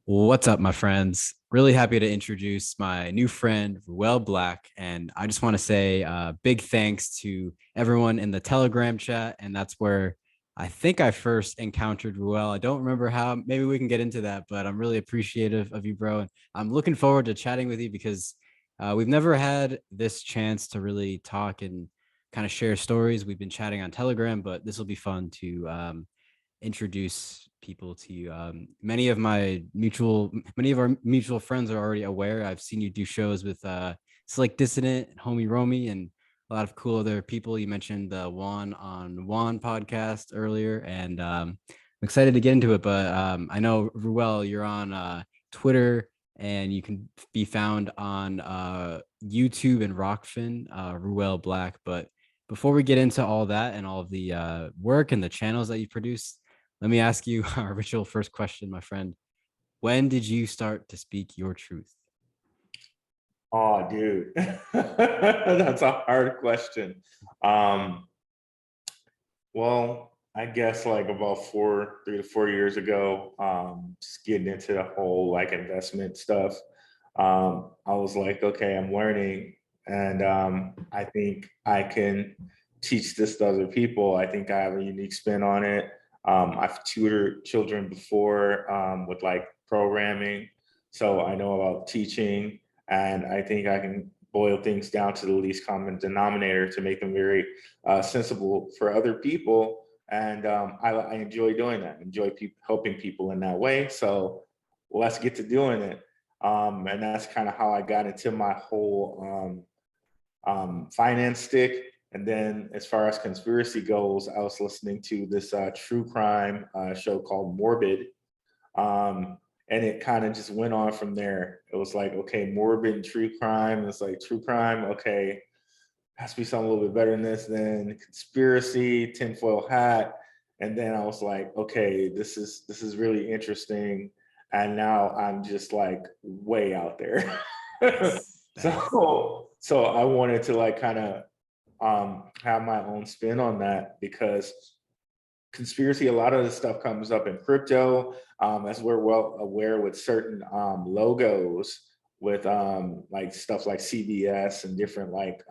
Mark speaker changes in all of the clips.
Speaker 1: What's up, my friends? Really happy to introduce my new friend, Ruell Black. And I just want to say big thanks to everyone in the Telegram chat. And that's where I think I first encountered Ruell. I don't remember how. Maybe we can get into that, but I'm really appreciative of you, bro. And I'm looking forward to chatting with you because we've never had this chance to really talk and kind of share stories. We've been chatting on Telegram, but this will be fun to introduce people to you. Many of our mutual friends are already aware. I've seen you do shows with Slick Dissident and Homie Romy and a lot of cool other people. You mentioned the Juan on Juan podcast earlier, and I'm excited to get into it. But I know Ruel, you're on Twitter, and you can be found on YouTube and Rockfin, Ruel Black. But before we get into all that and all of the work and the channels that you produce, let me ask you our ritual first question, my friend. When did you start to speak your truth?
Speaker 2: Oh, dude, that's a hard question. Um, well, I guess like about 3 to 4 years ago, just getting into the whole like investment stuff. I was like, okay, I'm learning, and I think I can teach this to other people. I think I have a unique spin on it. I've tutored children before with like programming, so I know about teaching, and I think I can boil things down to the least common denominator to make them very sensible for other people. And I enjoy doing that. Enjoy helping people in that way. So let's get to doing it. And that's kind of how I got into my whole finance stick. And then as far as conspiracy goes, I was listening to this true crime show called Morbid. And it kind of just went on from there. It was like, okay, morbid and true crime. It's like true crime, okay, has to be something a little bit better than this. Then conspiracy, tinfoil hat. And then I was like, okay, this is really interesting. And now I'm just like way out there.
Speaker 1: Nice, nice.
Speaker 2: So I wanted to like kind of have my own spin on that because conspiracy, a lot of the stuff comes up in crypto, as we're well aware with certain logos with like stuff like CBS and different like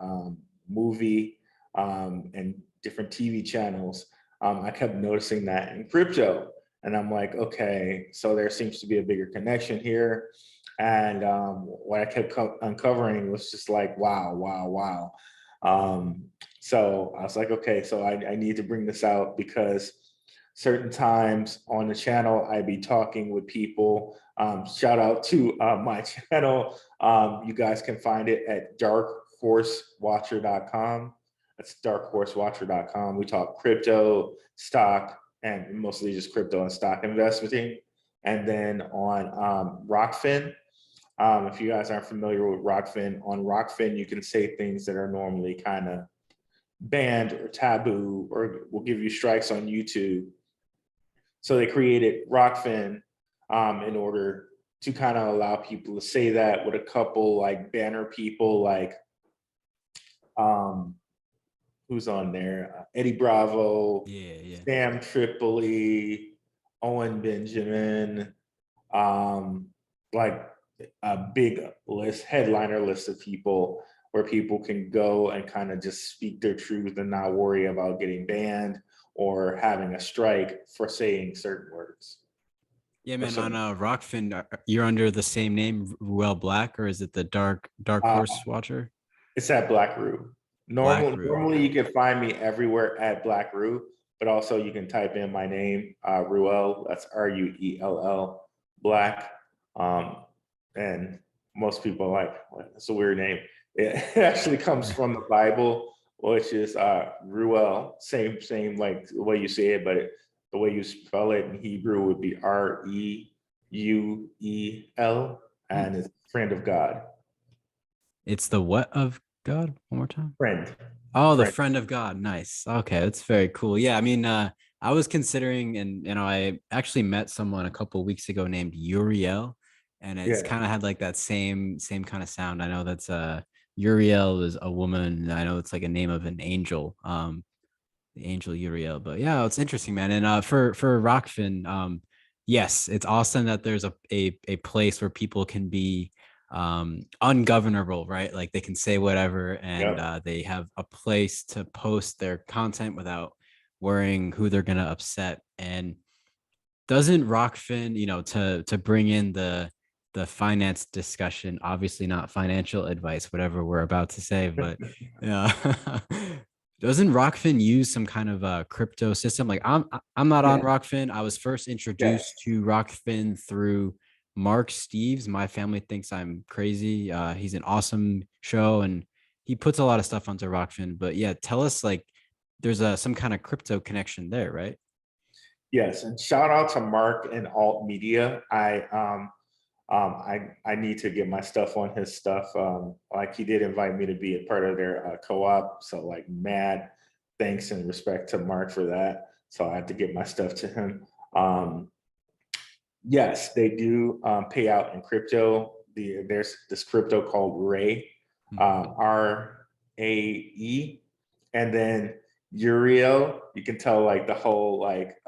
Speaker 2: movie and different TV channels. I kept noticing that in crypto. And I'm like, okay, so there seems to be a bigger connection here. And what I kept uncovering was just like, wow, wow, wow. So I was like, okay, so I need to bring this out because certain times on the channel, I'd be talking with people. Shout out to my channel. You guys can find it at darkhorsewatcher.com. That's darkhorsewatcher.com. We talk crypto, stock, and mostly just crypto and stock investing. And then on Rockfin, if you guys aren't familiar with Rockfin, on Rockfin, you can say things that are normally kind of banned or taboo or will give you strikes on YouTube. So they created Rockfin in order to kind of allow people to say that with a couple like banner people like um, who's on there? Eddie Bravo,
Speaker 1: Yeah, yeah.
Speaker 2: Sam Tripoli, Owen Benjamin, um, like a big list, headliner list of people where people can go and kind of just speak their truth and not worry about getting banned or having a strike for saying certain words
Speaker 1: Yeah,
Speaker 2: or
Speaker 1: man. On
Speaker 2: certain.
Speaker 1: Rockfin, you're under the same name, Ruel Black, or is it the Dark
Speaker 2: Uh,
Speaker 1: Horse Watcher?
Speaker 2: it's at Black Roo.
Speaker 1: Black
Speaker 2: Normal,
Speaker 1: Roo.
Speaker 2: normally
Speaker 1: Okay.
Speaker 2: you can find me everywhere at Black Roo, but also you can type in my name, Ruel. That's Ruell Black. Um, and most people are like, what? That's a weird name. It actually comes from the Bible, which is Ruel. Same like the way you say it, but the way you spell it in Hebrew would be Reuel,
Speaker 1: Hmm.
Speaker 2: and it's friend of God.
Speaker 1: It's the what of God? One more time.
Speaker 2: Friend.
Speaker 1: Oh, the
Speaker 2: Friend.
Speaker 1: friend of God. Nice. Okay, that's very cool. Yeah, I mean, I was considering, and I actually met someone a couple of weeks ago named Uriel, and it's
Speaker 2: Yeah.
Speaker 1: kind of had like that same kind of sound. I know that's Uriel is a woman. I know it's like a name of an angel, the angel Uriel. But yeah, it's interesting, man. And for Rockfin, Yes, it's awesome that there's a place where people can be ungovernable, right? Like they can say whatever, and
Speaker 2: Yep.
Speaker 1: they have a place to post their content without worrying who they're gonna upset. And doesn't Rockfin, to bring in the finance discussion, obviously not financial advice, whatever we're about to say, but yeah. Doesn't Rockfin use some kind of a crypto system? Like I'm not on
Speaker 2: Yeah.
Speaker 1: Rockfin. I was first
Speaker 2: Yes.
Speaker 1: introduced to Rockfin through Mark Steves. My family thinks I'm crazy. He's an awesome show and he puts a lot of stuff onto Rockfin. But yeah, tell us, like, there's some kind of crypto connection there, right?
Speaker 2: Yes. And shout out to Mark and Alt Media. I need to get my stuff on his stuff. Like he did invite me to be a part of their co-op. So like mad thanks and respect to Mark for that. So I have to get my stuff to him. Yes, they do pay out in crypto. There's this crypto called Ray, RAE, and then Uriel. You can tell like the whole like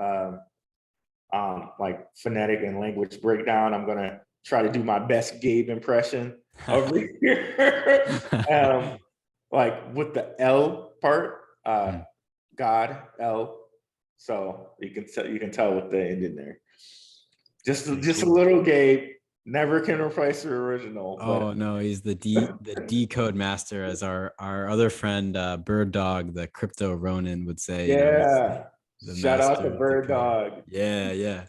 Speaker 2: phonetic and language breakdown. I'm gonna try to do my best Gabe impression over here. Like with the L part, God L. So you can tell with the end in there.
Speaker 1: Pretty
Speaker 2: Just a
Speaker 1: cool.
Speaker 2: little Gabe. Never can replace the original, but
Speaker 1: Oh no, he's the decode master, as our other friend Bird Dog, the crypto Ronin, would say. He's
Speaker 2: yeah.
Speaker 1: the
Speaker 2: Shout out
Speaker 1: master
Speaker 2: to
Speaker 1: of
Speaker 2: Bird
Speaker 1: decode.
Speaker 2: Dog.
Speaker 1: Yeah, yeah.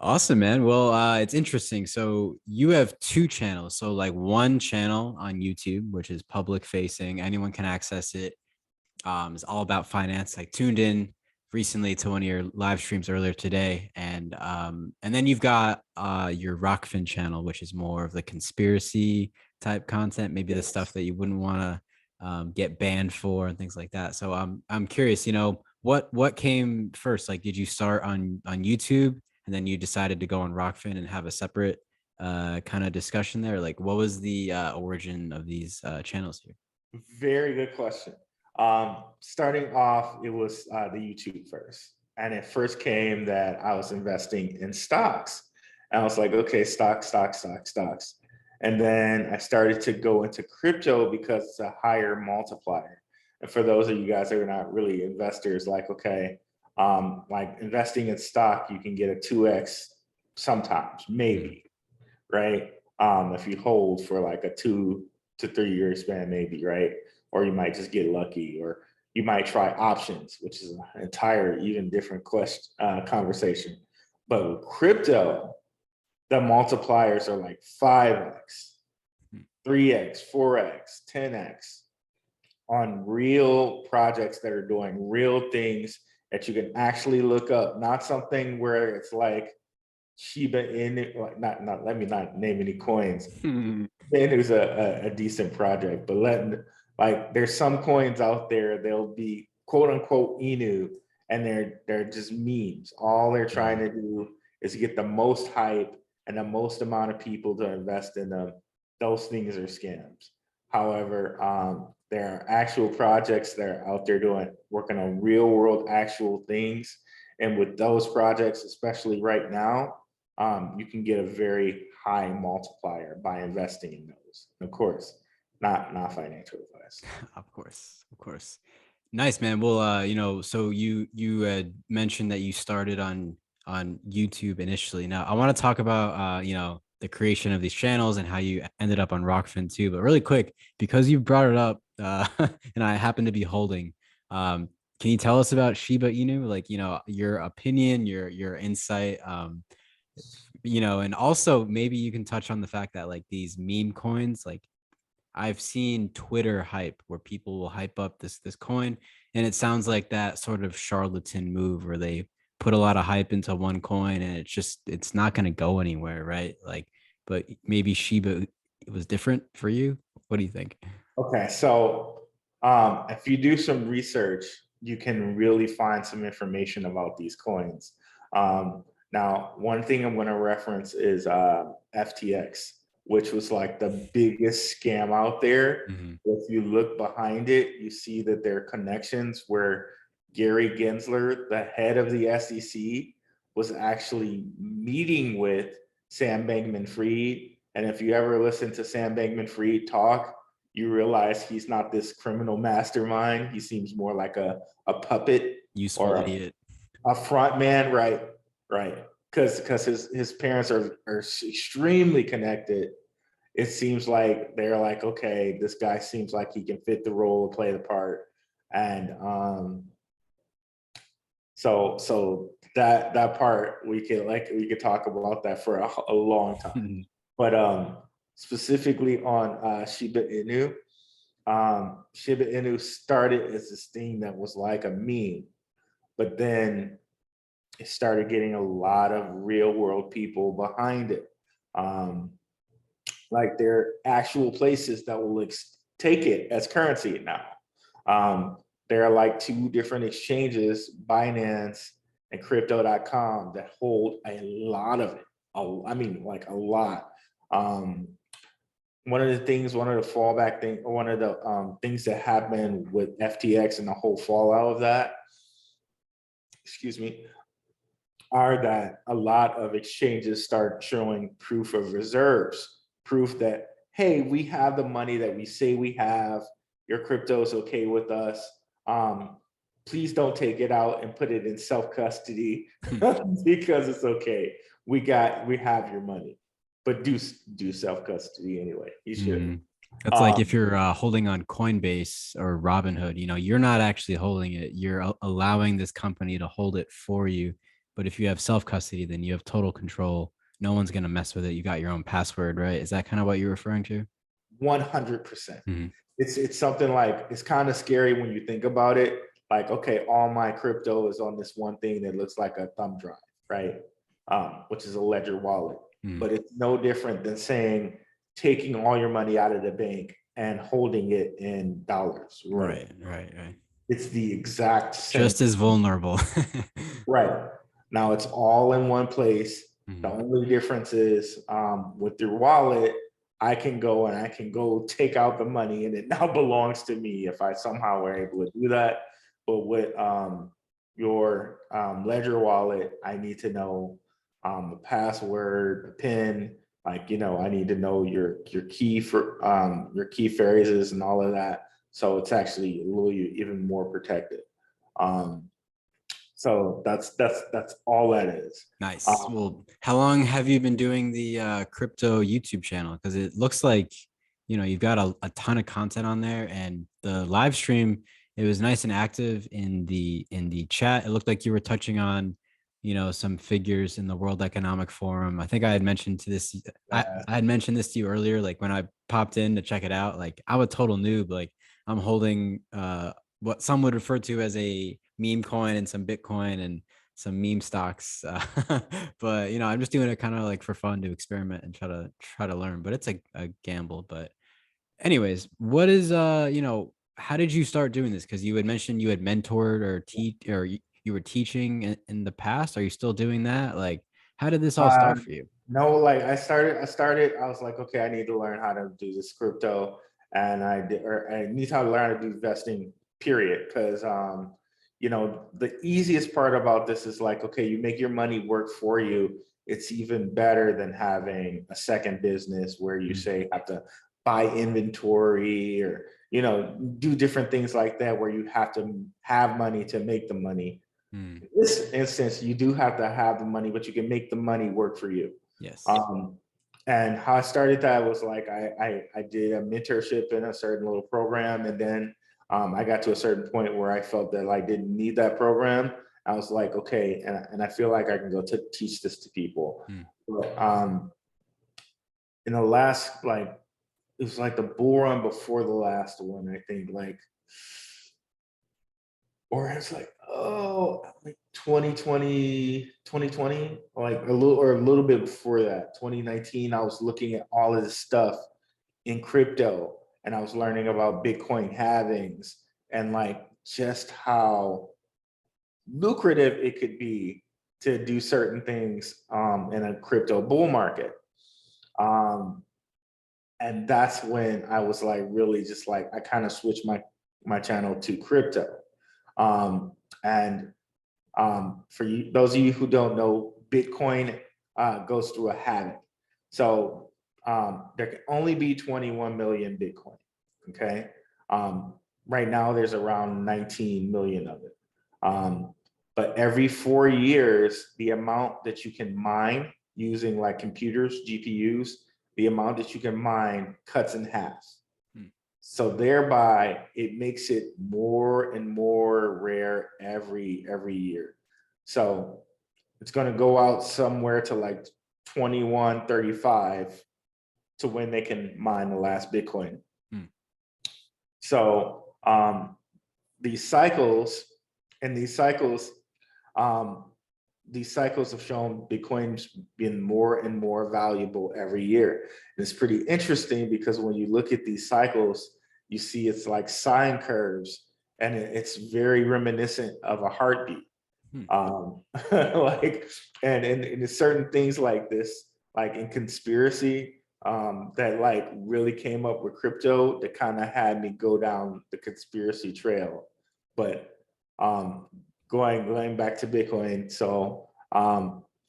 Speaker 1: Awesome, man. Well, it's interesting. So you have two channels. So like one channel on YouTube, which is public facing, anyone can access it. Is all about finance. I tuned in recently to one of your live streams earlier today, and then you've got your Rockfin channel, which is more of the conspiracy type content, maybe the stuff
Speaker 2: Yes.
Speaker 1: that you wouldn't want to get banned for and things like that. So I'm curious, what came first? Like, did you start on YouTube and then you decided to go on Rockfin and have a separate kind of discussion there? Like, what was the origin of these channels here?
Speaker 2: Very good question. Starting off, it was the YouTube first. And it first came that I was investing in stocks. And I was like, okay, stocks. And then I started to go into crypto because it's a higher multiplier. And for those of you guys that are not really investors, like, okay, like investing in stock, you can get a 2x sometimes,
Speaker 1: Mhm.
Speaker 2: maybe, right? If you hold for like a 2 to 3 year span, maybe, right? Or you might just get lucky, or you might try options, which is an entire, even different conversation. But with crypto, the multipliers are like 5x, 3x, 4x, 10x on real projects that are doing real things that you can actually look up, not something where it's like Shiba Inu, like not let me not name any coins. Then there's a decent project, but like there's some coins out there, they'll be quote unquote Inu, and they're just memes. All they're trying to do is get the most hype and the most amount of people to invest in them. Those things are scams. However, there are actual projects that are out there working on real world actual things. And with those projects, especially right now, you can get a very high multiplier by investing in those. Of course, not financial advice.
Speaker 1: Of course, of course. Nice, man. Well, so you had mentioned that you started on YouTube initially. Now, I want to talk about the creation of these channels and how you ended up on Rockfin too. But really quick, because you brought it up, and I happen to be holding, can you tell us about Shiba Inu? Like, your opinion, your insight, and also maybe you can touch on the fact that like these meme coins, like I've seen Twitter hype where people will hype up this coin, and it sounds like that sort of charlatan move where they put a lot of hype into one coin and it's not going to go anywhere, right? Like, but maybe Shiba it was different for you. What do you think?
Speaker 2: Okay, so if you do some research, you can really find some information about these coins. Now, one thing I'm going to reference is FTX, which was like the biggest scam out there.
Speaker 1: Mhm.
Speaker 2: If you look behind it, you see that there are connections where Gary Gensler, the head of the SEC, was actually meeting with Sam Bankman-Fried. And if you ever listen to Sam Bankman-Fried talk, you realize he's not this criminal mastermind. He seems more like a puppet
Speaker 1: Useful
Speaker 2: or
Speaker 1: idiot.
Speaker 2: a front man, right? Right. Because his parents are extremely connected. It seems like they're like, okay, this guy seems like he can fit the role, play the part. And so that part we could talk about that for a long time. But specifically on Shiba Inu, Shiba Inu started as this thing that was like a meme, but then it started getting a lot of real world people behind it. Like there are actual places that will take it as currency now. There are like two different exchanges, Binance and crypto.com, that hold a lot of it. I mean, like a lot. One of the fallback thing, or one of the things that happened with FTX and the whole fallout of that, excuse me, are that a lot of exchanges start showing proof of reserves, proof that, hey, we have the money that we say we have, your crypto is okay with us. Please don't take it out and put it in self-custody because it's okay. We have your money, but do self-custody anyway. You should.
Speaker 1: It's like if you're holding on Coinbase or Robinhood, you're not actually holding it. You're allowing this company to hold it for you. But if you have self custody, then you have total control. No one's gonna mess with it. You got your own password, right? Is that kind of what you're referring to?
Speaker 2: 100%. It's something like, it's kind of scary when you think about it. Like, okay, all my crypto is on this one thing that looks like a thumb drive, right? Which is a ledger wallet. But it's no different than saying taking all your money out of the bank and holding it in dollars.
Speaker 1: Right.
Speaker 2: It's the exact same.
Speaker 1: Just as vulnerable.
Speaker 2: Right. Now it's all in one place. The only difference is with your wallet, I can go take out the money and it now belongs to me if I somehow were able to do that. But with your Ledger wallet, I need to know the password, the PIN, like, I need to know your key for your key phrases and all of that. So it's actually a little even more protected. So that's all that is.
Speaker 1: Nice. Well, how long have you been doing the crypto YouTube channel? Because it looks like you've got a ton of content on there, and the live stream, it was nice and active in the chat. It looked like you were touching on some figures in the World Economic Forum. I think I had mentioned I had mentioned this to you earlier, like when I popped in to check it out. Like, I'm a total noob. Like, I'm holding what some would refer to as a meme coin and some Bitcoin and some meme stocks. But I'm just doing it kind of like for fun, to experiment and try to learn. But it's a gamble. But anyways, what is how did you start doing this? Because you had mentioned you had mentored or you were teaching in the past. Are you still doing that? Like, how did this all start for you?
Speaker 2: No, like I was like, okay, I need to learn how to do this crypto, and I need to learn how to do investing, period. Because the easiest part about this is like, okay, you make your money work for you. It's even better than having a second business where you say have to buy inventory or do different things like that, where you have to have money to make the money. In this instance, you do have to have the money, but you can make the money work for you.
Speaker 1: Yes.
Speaker 2: And how I started that was like I did a mentorship in a certain little program, and then I got to a certain point where I felt that I didn't need that program. I was like, okay, and I feel like I can go teach this to people. But in the last, it was like the bull run before the last one, I think, or it's like, like 2020, like a little bit before that, 2019, I was looking at all of this stuff in crypto, and I was learning about Bitcoin halvings and like just how lucrative it could be to do certain things in a crypto bull market. And that's when I was like, really just like, I kind of switched my channel to crypto. And For you, those of you who don't know, Bitcoin goes through a halving. So there can only be 21 million Bitcoin. Okay. Right now, there's around 19 million of it. But every 4 years, the amount that you can mine using like computers, GPUs, the amount that you can mine cuts in half. So thereby, it makes it more and more rare every year. So it's going to go out somewhere to like 2135 to when they can mine the last Bitcoin. So these cycles have shown Bitcoin's been more and more valuable every year. And it's pretty interesting because when you look at these cycles, you see it's like sine curves, and it's very reminiscent of a heartbeat. Like, and certain things like this, like in conspiracy, that like really came up with crypto that kind of had me go down the conspiracy trail. But going back to Bitcoin, so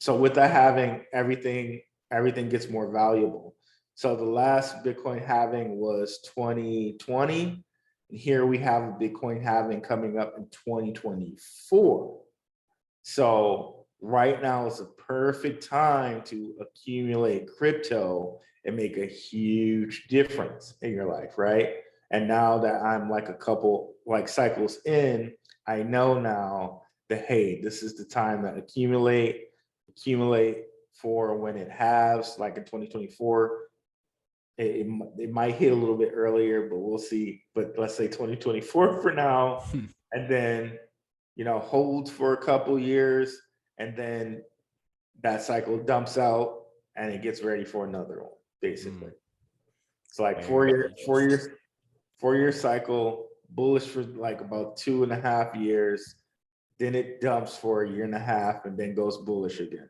Speaker 2: with that halving, everything gets more valuable. So the last Bitcoin halving was 2020, and here we have a Bitcoin halving coming up in 2024. So right now is a perfect time to accumulate crypto and make a huge difference in your life, right? And now that I'm like a couple like cycles in, I know now that, hey, this is the time to accumulate for when it halves, like in 2024. It might hit a little bit earlier, but we'll see. But let's say 2024 for now, and then hold for a couple years, and then that cycle dumps out, and it gets ready for another one, basically. It's like 4 year cycle, bullish for like about 2.5 years, then it dumps for a year and a half, and then goes bullish again,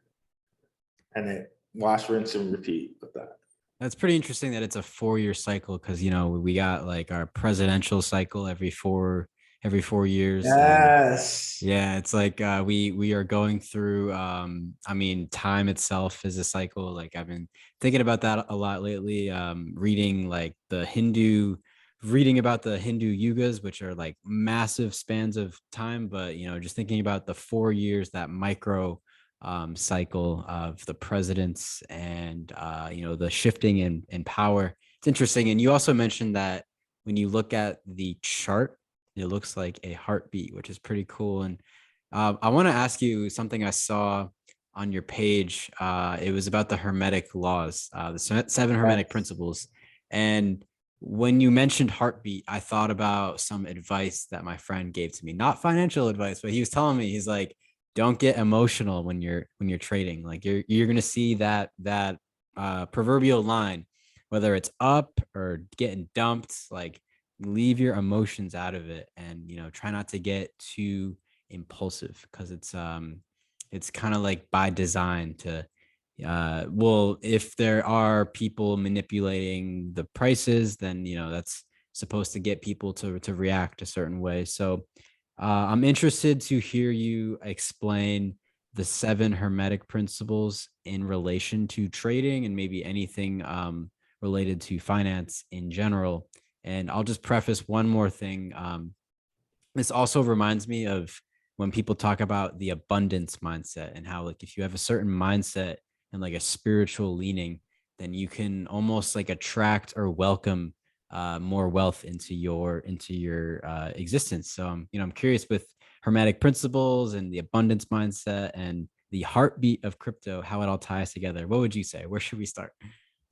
Speaker 2: and then wash, rinse, and repeat with that.
Speaker 1: That's pretty interesting that it's a 4-year cycle, because we got like our presidential cycle every 4 years.
Speaker 2: Yes.
Speaker 1: Yeah, it's like we are going through. I mean, time itself is a cycle. Like, I've been thinking about that a lot lately. Reading like reading about the Hindu yugas, which are like massive spans of time. But just thinking about the 4 years, that micro cycle of the presidents, and the shifting in power. It's interesting. And you also mentioned that when you look at the chart, it looks like a heartbeat, which is pretty cool. And I want to ask you something I saw on your page. It was about the Hermetic laws, the 7 Hermetic principles. And when you mentioned heartbeat, I thought about some advice that my friend gave to me, not financial advice, but he was telling me, he's like, don't get emotional when you're trading. Like, you're going to see that proverbial line, whether it's up or getting dumped. Like, leave your emotions out of it, and try not to get too impulsive, because it's kind of like by design to well, if there are people manipulating the prices, then that's supposed to get people to react a certain way. So I'm interested to hear you explain the 7 Hermetic principles in relation to trading, and maybe anything related to finance in general. And I'll just preface one more thing. This also reminds me of when people talk about the abundance mindset, and how, like, if you have a certain mindset and like a spiritual leaning, then you can almost like attract or welcome more wealth into your existence. So I'm curious, with Hermetic principles and the abundance mindset and the heartbeat of crypto, how it all ties together. What would you say? Where should we start?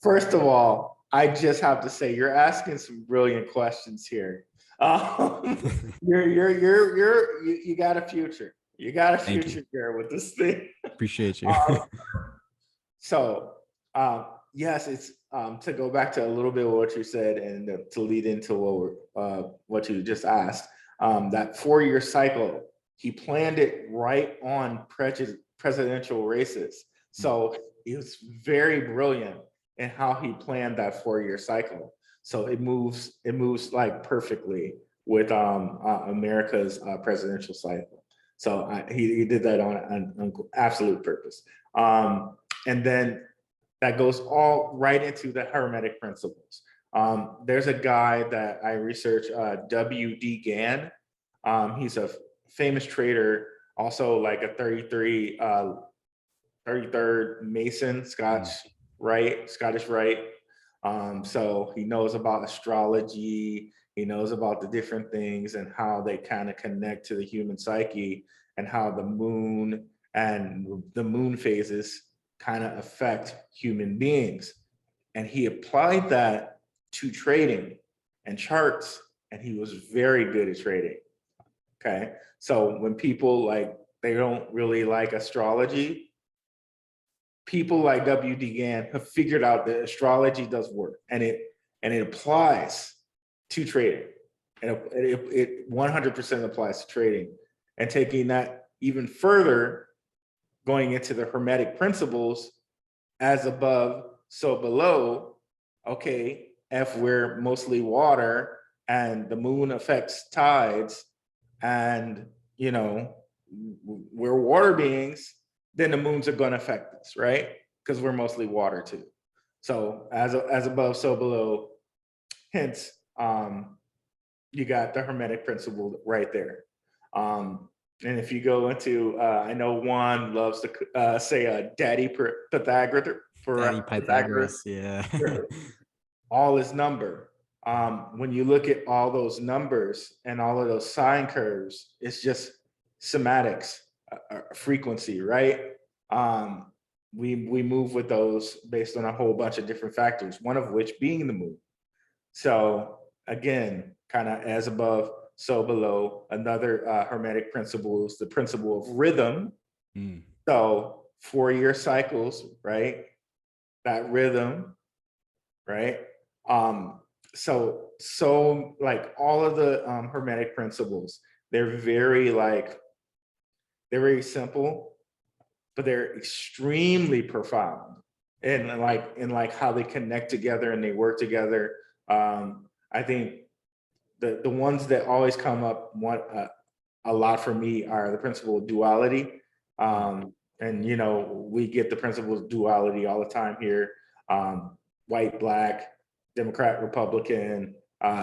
Speaker 2: First of all, I just have to say, you're asking some brilliant questions here. You got a future. You got a future here with this thing.
Speaker 1: Appreciate you.
Speaker 2: So yes, it's to go back to a little bit of what you said, and to lead into what you just asked. That 4-year cycle, he planned it right on presidential races. So it was very brilliant in how he planned that 4-year cycle. So it moves like perfectly with America's presidential cycle. So he did that on absolute purpose. And then that goes all right into the Hermetic principles. There's a guy that I research, W.D. Gann. He's a famous trader, also like a 33rd Mason, Scottish Rite. So he knows about astrology. He knows about the different things and how they kind of connect to the human psyche, and how the moon and the moon phases kind of affect human beings. And he applied that to trading and charts, and he was very good at trading. Okay. So when people like, they don't really like astrology, people like W.D. Gann have figured out that astrology does work, and it applies to trading. And it 100% applies to trading. And taking that even further, going into the Hermetic principles, as above, so below. Okay, if we're mostly water and the moon affects tides, and we're water beings, then the moons are going to affect us, right? Because we're mostly water too. So as above, so below. Hence, you got the Hermetic principle right there. And if you go into, I know Juan loves to say Daddy Pythagoras.
Speaker 1: Daddy Pythagoras, yeah.
Speaker 2: All is number. When you look at all those numbers and all of those sine curves, it's just semantics, frequency, right? We move with those based on a whole bunch of different factors, one of which being the moon. So again, kind of as above, so below. Another Hermetic principle is the principle of rhythm. So 4-year cycles, right? That rhythm, right? So like all of the Hermetic principles, they're very simple, but they're extremely profound, and like how they connect together and they work together. I think the ones that always come up a lot for me are the principle of duality. And we get the principle of duality all the time here. White, black, Democrat, Republican,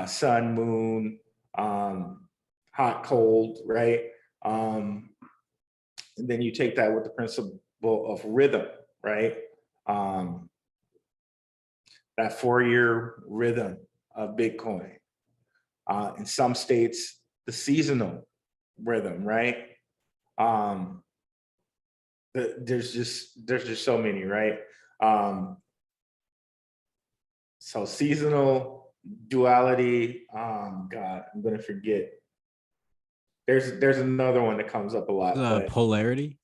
Speaker 2: sun, moon, hot, cold, right? And then you take that with the principle of rhythm, right? That 4-year rhythm of Bitcoin. In some states, the seasonal rhythm, right? There's just so many, right? So seasonal, duality. God, I'm gonna forget. There's another one that comes up a lot. But
Speaker 1: Polarity,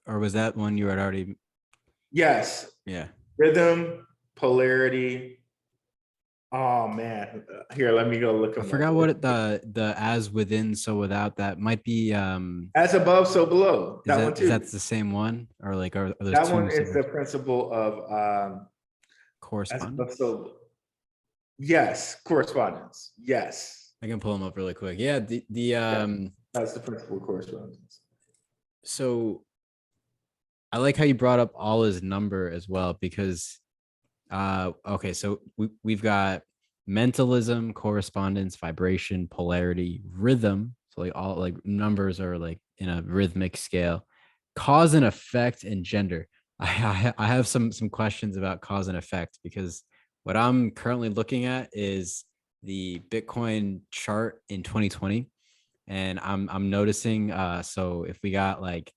Speaker 1: or was that one you had already?
Speaker 2: Yes.
Speaker 1: Yeah.
Speaker 2: Rhythm, polarity. Oh man, here, let me go look
Speaker 1: I
Speaker 2: them
Speaker 1: forgot
Speaker 2: up.
Speaker 1: what the as within, so without, that might be.
Speaker 2: As above, so below. That one
Speaker 1: Is
Speaker 2: too.
Speaker 1: that the same one, or like are those
Speaker 2: That
Speaker 1: two
Speaker 2: one is
Speaker 1: separate?
Speaker 2: the principle of
Speaker 1: Correspondence.
Speaker 2: so yes, correspondence. Yes.
Speaker 1: I can pull them up really quick. Yeah,
Speaker 2: Yeah, that's the principle of correspondence.
Speaker 1: So I like how you brought up all his number as well, because okay, so we've got mentalism, correspondence, vibration, polarity, rhythm. So like all like numbers are like in a rhythmic scale, cause and effect, and gender. I have some questions about cause and effect, because what I'm currently looking at is the Bitcoin chart in 2020, and I'm noticing, so if we got like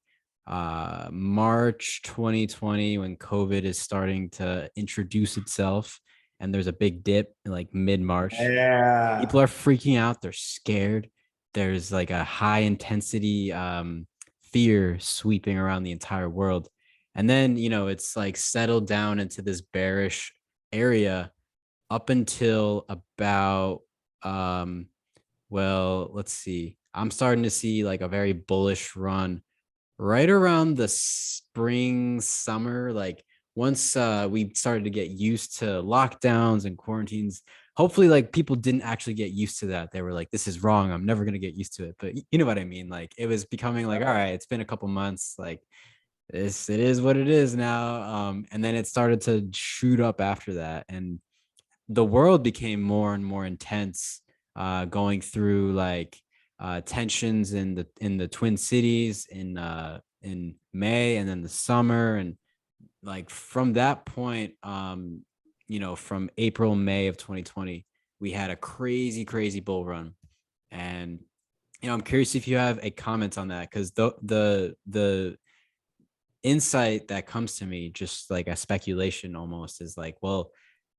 Speaker 1: March 2020, when COVID is starting to introduce itself, and there's a big dip in like mid-March.
Speaker 2: Yeah.
Speaker 1: People are freaking out, they're scared. There's like a high intensity fear sweeping around the entire world. And then, it's like settled down into this bearish area up until about well, let's see. I'm starting to see like a very bullish run right around the spring, summer. Like once we started to get used to lockdowns and quarantines, hopefully like people didn't actually get used to that. They were like, this is wrong, I'm never going to get used to it. But you know what I mean? Like it was becoming like, all right, it's been a couple months, like it is what it is now. And then it started to shoot up after that, and the world became more and more intense, going through like tensions in the Twin Cities in May, and then the summer. And like from that point, from April, May of 2020, we had a crazy bull run. And I'm curious if you have a comment on that, because the insight that comes to me, just like a speculation almost, is like, well,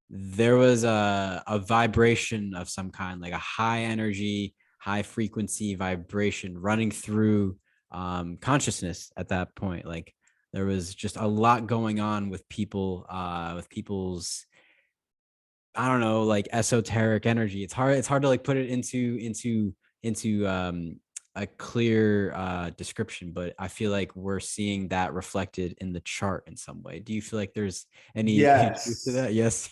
Speaker 1: there was a vibration of some kind, like a high energy, high frequency vibration running through consciousness at that point. Like there was just a lot going on with with people's, I don't know, like esoteric energy. It's hard to like put it into a clear description, but I feel like we're seeing that reflected in the chart in some way. Do you feel like there's any truth to
Speaker 2: Yes.
Speaker 1: that? Yes.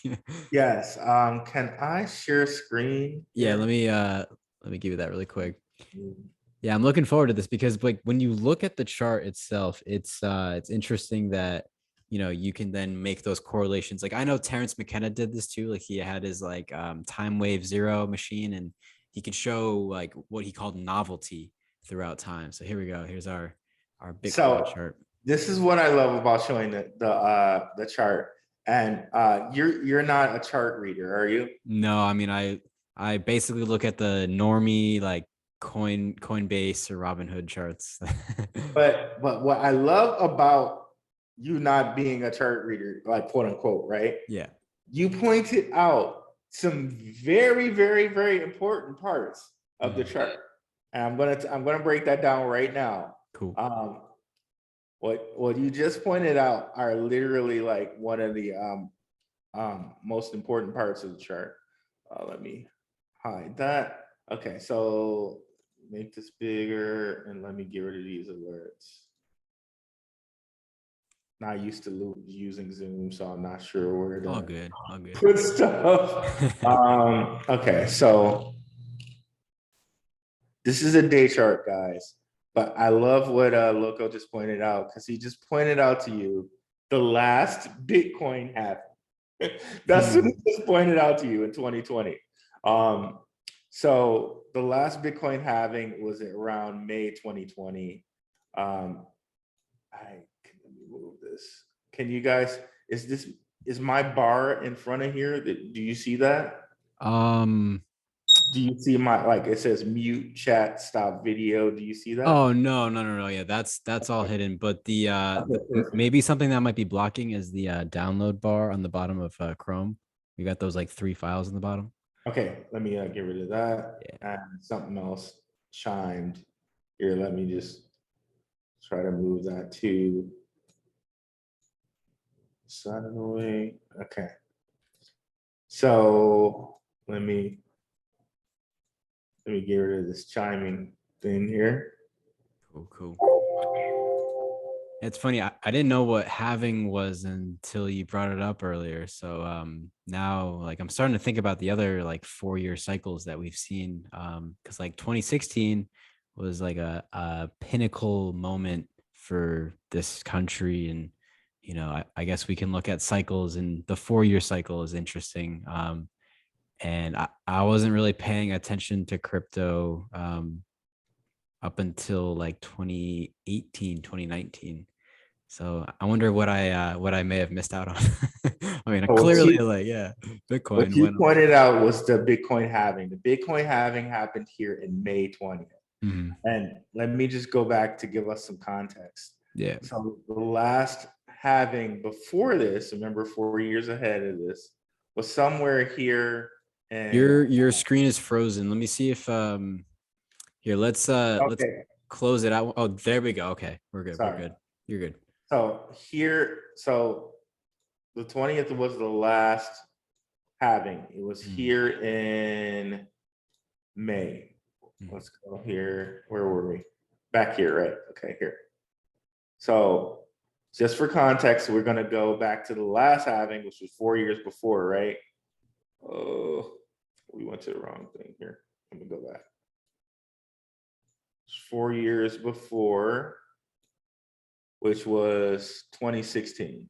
Speaker 2: Yes. Can I share screen
Speaker 1: Yeah,
Speaker 2: here?
Speaker 1: let me give you that really quick.
Speaker 2: Mm.
Speaker 1: Yeah, I'm looking forward to this, because like when you look at the chart itself, it's interesting that you can then make those correlations. Like I know Terrence McKenna did this too. Like he had his like time wave zero machine, and he could show like what he called novelty throughout time. So here we go. Here's our Bitcoin
Speaker 2: So
Speaker 1: chart.
Speaker 2: this is what I love about showing the chart. And you're not a chart reader, are you?
Speaker 1: No, I mean I basically look at the normie like Coinbase or Robinhood charts.
Speaker 2: But what I love about you not being a chart reader, like quote unquote, right?
Speaker 1: Yeah.
Speaker 2: You pointed out some very important parts of the
Speaker 1: Mhm.
Speaker 2: chart, and I'm gonna break that down right now.
Speaker 1: Cool.
Speaker 2: Um, what you just pointed out are literally like one of the most important parts of the chart. Let me hide that. Okay, so make this bigger and let me get rid of these alerts. Not used to using Zoom, so I'm not sure where
Speaker 1: All
Speaker 2: to
Speaker 1: good. All good.
Speaker 2: put stuff. Okay, so this is a day chart, guys. But I love what Loco just pointed out, because he just pointed out to you the last Bitcoin halving. That's what
Speaker 1: Hmm.
Speaker 2: he just pointed out to you in 2020. So the last Bitcoin halving was around May 2020. Let me move this. Can you guys, is my bar in front of here? Do you see that?
Speaker 1: Um.
Speaker 2: Do you see my, like it says mute chat stop video? Do you see that?
Speaker 1: Oh no. Yeah, that's all hidden. But
Speaker 2: Okay, perfect.
Speaker 1: maybe something that might be blocking is the download bar on the bottom of Chrome. We got those like three files in the bottom.
Speaker 2: Okay, let me get rid of that.
Speaker 1: Yeah.
Speaker 2: And something else chimed here. Let me just try to move that to side of the way. Okay. So let me get rid of this chiming thing here.
Speaker 1: Cool. It's funny. I didn't know what halving was until you brought it up earlier. So now like I'm starting to think about the other like 4 year cycles that we've seen. Because like 2016 was like a pinnacle moment for this country. And I guess we can look at cycles, and the 4 year cycle is interesting. And I wasn't really paying attention to crypto up until like 2018, 2019. So I wonder what I may have missed out on. I mean, I
Speaker 2: So what
Speaker 1: clearly
Speaker 2: you
Speaker 1: like, yeah,
Speaker 2: what
Speaker 1: Bitcoin
Speaker 2: you
Speaker 1: went up.
Speaker 2: pointed out was the Bitcoin halving. The Bitcoin halving happened here in May 20th.
Speaker 1: Mhm.
Speaker 2: And let me just go back to give us some context.
Speaker 1: Yeah.
Speaker 2: So the last halving before this, remember 4 years ahead of this, was somewhere here. And
Speaker 1: Your screen is frozen. Let me see if here, let's
Speaker 2: okay,
Speaker 1: close it out. Oh, there we go. Okay. We're good. We're
Speaker 2: sorry.
Speaker 1: good. You're good.
Speaker 2: So here, so the 20th was the last halving. It was
Speaker 1: Mhm.
Speaker 2: here in May.
Speaker 1: Mhm.
Speaker 2: Let's go here. Where were we? Back here, right? Okay, here. So just for context, we're gonna go back to the last halving, which was 4 years before, right? Oh. We went to the wrong thing here. Let me go back. 4 years before, which was 2016.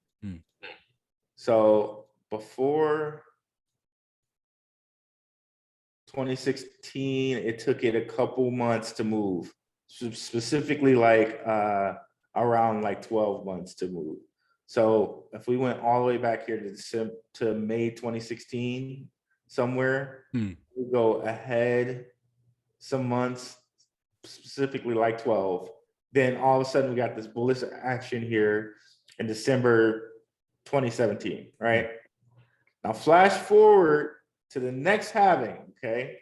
Speaker 2: So before 2016, it took it a couple months to move, specifically like around like 12 months to move. So if we went all the way back here to May 2016, somewhere, we go ahead some months, specifically like 12. Then all of a sudden we got this bullish action here in December 2017, right? Now flash forward to the next halving, okay?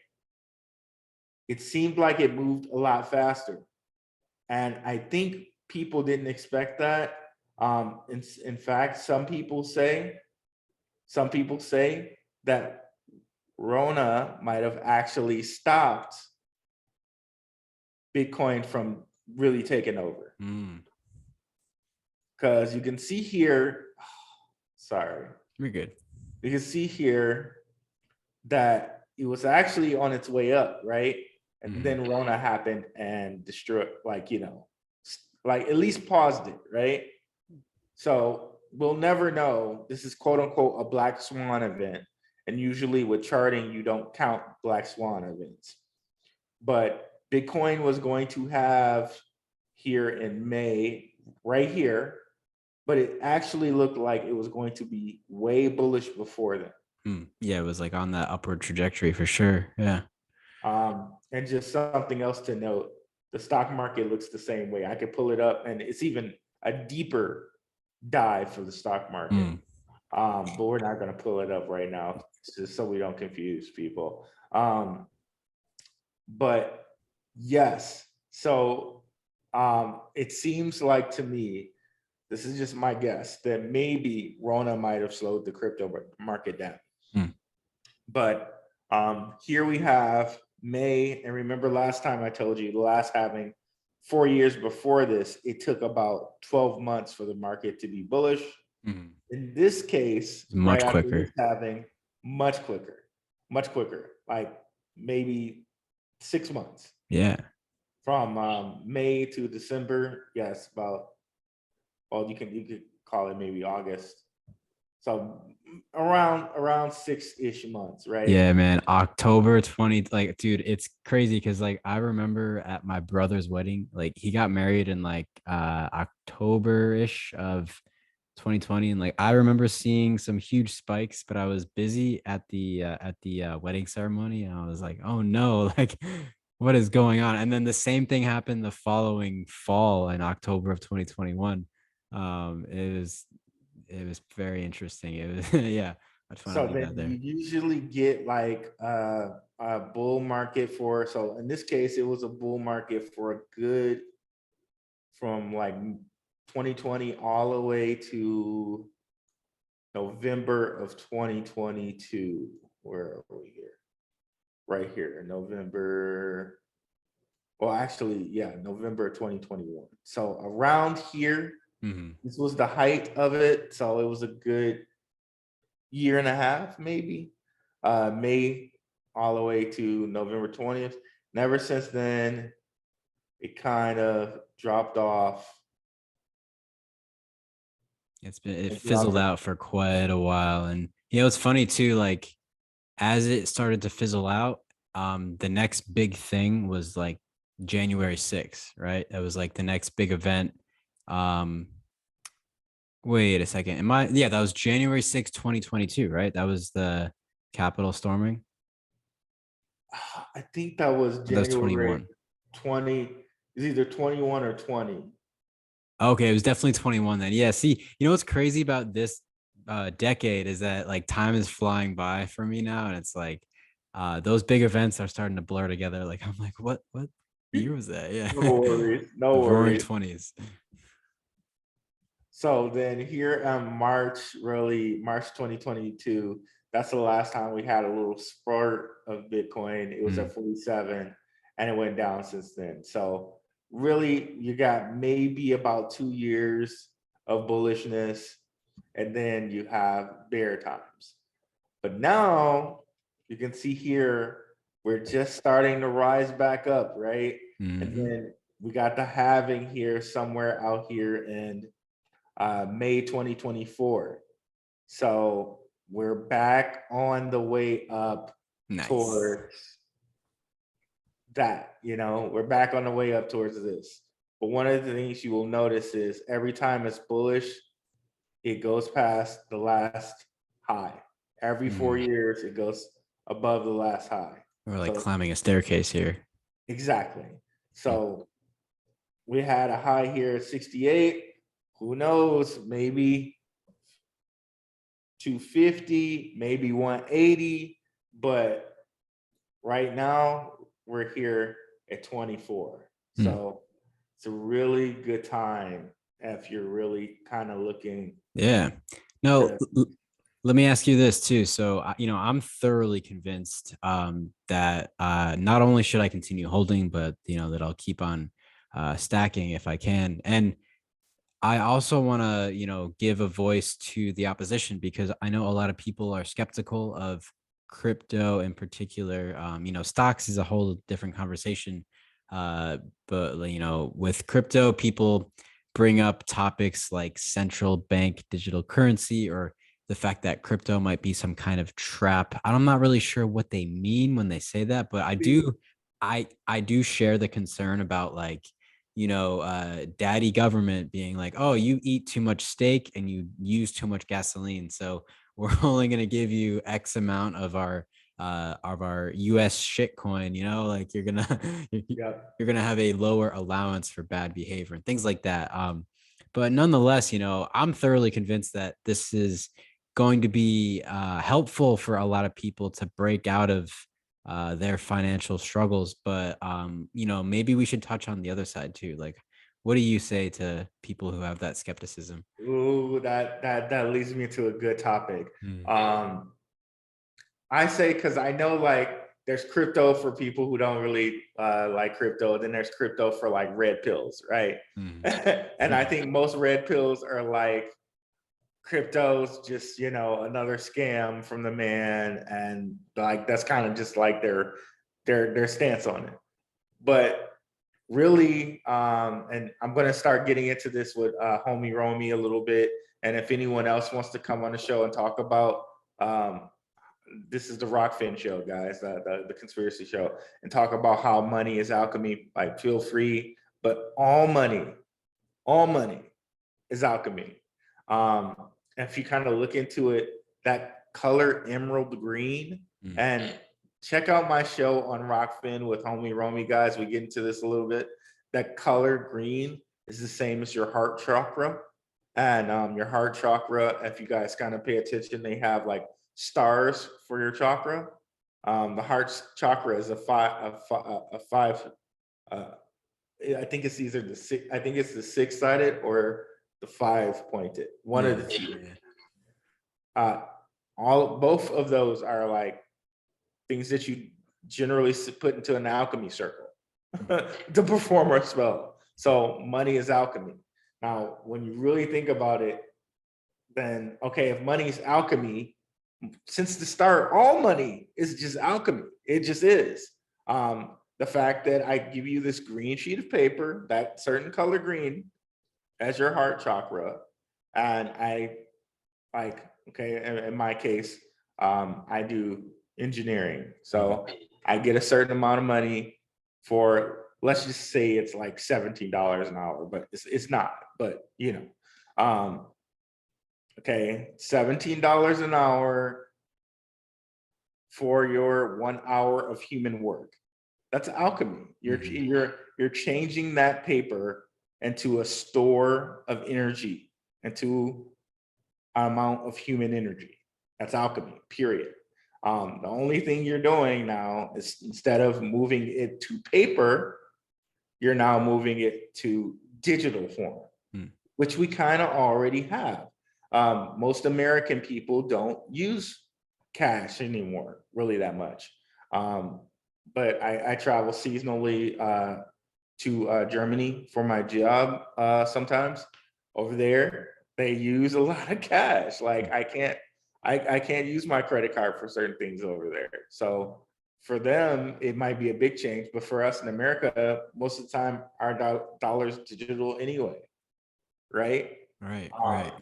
Speaker 2: It seemed like it moved a lot faster. And I think people didn't expect that. In fact, some people say that Rona might have actually stopped Bitcoin from really taking over. Because you can see here, sorry.
Speaker 1: You're good.
Speaker 2: You can see here that it was actually on its way up, right? And then Rona happened and destroyed, like, like at least paused it, right? So we'll never know. This is quote unquote a black swan event. And usually with charting, you don't count black swan events. But Bitcoin was going to have here in May, right here, but it actually looked like it was going to be way bullish before then.
Speaker 1: Yeah, it was like on that upward trajectory for sure. Yeah.
Speaker 2: And just something else to note, the stock market looks the same way. I could pull it up and it's even a deeper dive for the stock market. But we're not going to pull it up right now, just so we don't confuse people. But yes, so it seems like to me, this is just my guess, that maybe Rona might have slowed the crypto market down. But here we have May, and remember last time I told you, the last halving, 4 years before this, it took about 12 months for the market to be bullish. In this case,
Speaker 1: much quicker.
Speaker 2: Halving, much quicker, like maybe 6 months.
Speaker 1: Yeah.
Speaker 2: From May to December, yes, about, well, you could call it maybe August. So around 6-ish months, right?
Speaker 1: Yeah, man. October 20, like, dude, it's crazy because like I remember at my brother's wedding, like he got married in like October-ish of 2020. And like I remember seeing some huge spikes, but I was busy at the wedding ceremony, and I was like, oh no, like what is going on? And then the same thing happened the following fall in October of 2021. It was very interesting. It was yeah. I just want to
Speaker 2: So
Speaker 1: leave
Speaker 2: then
Speaker 1: that there.
Speaker 2: you usually get like a bull market for, so in this case, it was a bull market for a good, from like 2020 all the way to November of 2022. Where are we here? Right here, November. Well, actually, yeah, November 2021. So around here, this was the height of it. So it was a good year and a half, maybe. May all the way to November 20th. And ever since then, it kind of dropped off.
Speaker 1: It fizzled out for quite a while. And it's funny too, like as it started to fizzle out, the next big thing was like January 6th, right? That was like the next big event. Wait a second. That was January 6th, 2022, right? That was the Capitol storming.
Speaker 2: I think that was January
Speaker 1: 21.
Speaker 2: 20. It's either 21 or 20.
Speaker 1: Okay, it was definitely 21 then. Yeah, see, what's crazy about this decade is that like time is flying by for me now, and it's like those big events are starting to blur together. Like I'm like, what year was that? Yeah.
Speaker 2: No worries. No
Speaker 1: the
Speaker 2: worries.
Speaker 1: Roaring 20s.
Speaker 2: So then here March 2022, that's the last time we had a little spurt of Bitcoin. It was at 47 and it went down since then. So really you got maybe about 2 years of bullishness, and then you have bear times. But now You can see here, we're just starting to rise back up, right? And
Speaker 1: Mm-hmm.
Speaker 2: then we got the halving here somewhere out here in May 2024. So we're back on the way up
Speaker 1: Nice.
Speaker 2: towards that, we're back on the way up towards this. But one of the things you will notice is every time it's bullish, it goes past the last high. Every 4 years, it goes above the last high.
Speaker 1: We're like
Speaker 2: So
Speaker 1: climbing a staircase here.
Speaker 2: exactly. So we had a high here at 68. Who knows? Maybe 250, maybe 180. But right now, we're here at 24. So it's a really good time if you're really kind of looking.
Speaker 1: Yeah. No,
Speaker 2: To,
Speaker 1: let me ask you this too. So, I'm thoroughly convinced that not only should I continue holding, but that I'll keep on stacking if I can. And I also want to, give a voice to the opposition, because I know a lot of people are skeptical of crypto in particular. Stocks is a whole different conversation. Uh, but, with crypto, people bring up topics like central bank digital currency, or the fact that crypto might be some kind of trap. I'm not really sure what they mean when they say that, but I do share the concern about, like, daddy government being like, oh, you eat too much steak and you use too much gasoline, so we're only going to give you X amount of our US shit coin, like you're gonna
Speaker 2: yeah.
Speaker 1: you're gonna have a lower allowance for bad behavior and things like that. But nonetheless, I'm thoroughly convinced that this is going to be helpful for a lot of people to break out of their financial struggles. But maybe we should touch on the other side too. Like, what do you say to people who have that skepticism?
Speaker 2: Ooh, that leads me to a good topic.
Speaker 1: Mm,
Speaker 2: I say, because I know, like, there's crypto for people who don't really like crypto. Then there's crypto for like red pills, right?
Speaker 1: mm.
Speaker 2: And I think most red pills are like, crypto's just another scam from the man, and like that's kind of just like their stance on it. But really, and I'm going to start getting into this with homie Romy a little bit, and if anyone else wants to come on the show and talk about, this is the Rockfin show, guys, the conspiracy show, and talk about how money is alchemy, like, feel free. But all money is alchemy. um if you kind of look into it, that color emerald green,
Speaker 1: Mm.
Speaker 2: and check out my show on Rockfin with homie Romy, guys, we get into this a little bit. That color green is the same as your heart chakra. And your heart chakra, if you guys kind of pay attention, they have like stars for your chakra. The heart chakra is a five. Uh, I think it's either the six. I think it's the six-sided or the five-pointed. One
Speaker 1: Yeah,
Speaker 2: of the two.
Speaker 1: yeah.
Speaker 2: Uh, both of those are like things that you generally put into an alchemy circle to perform a spell. So money is alchemy. Now, when you really think about it, then okay, if money is alchemy, since the start, all money is just alchemy. It just is. The fact that I give you this green sheet of paper, that certain color green, as your heart chakra, and I, like, okay, in my case, I do engineering, so I get a certain amount of money for, let's just say it's like $17 an hour, but it's not. But okay, $17 an hour for your 1 hour of human work. That's alchemy.
Speaker 1: Mhm.
Speaker 2: You're changing that paper into a store of energy, into an amount of human energy. That's alchemy, period. The only thing you're doing now is, instead of moving it to paper, you're now moving it to digital form,
Speaker 1: Mm.
Speaker 2: which we kind of already have. Most American people don't use cash anymore, really, that much. But I travel seasonally to Germany for my job sometimes. Over there, they use a lot of cash. Like, I can't use my credit card for certain things over there. So for them, it might be a big change, but for us in America, most of the time our dollar's digital anyway, right?
Speaker 1: Right,
Speaker 2: Um,
Speaker 1: right.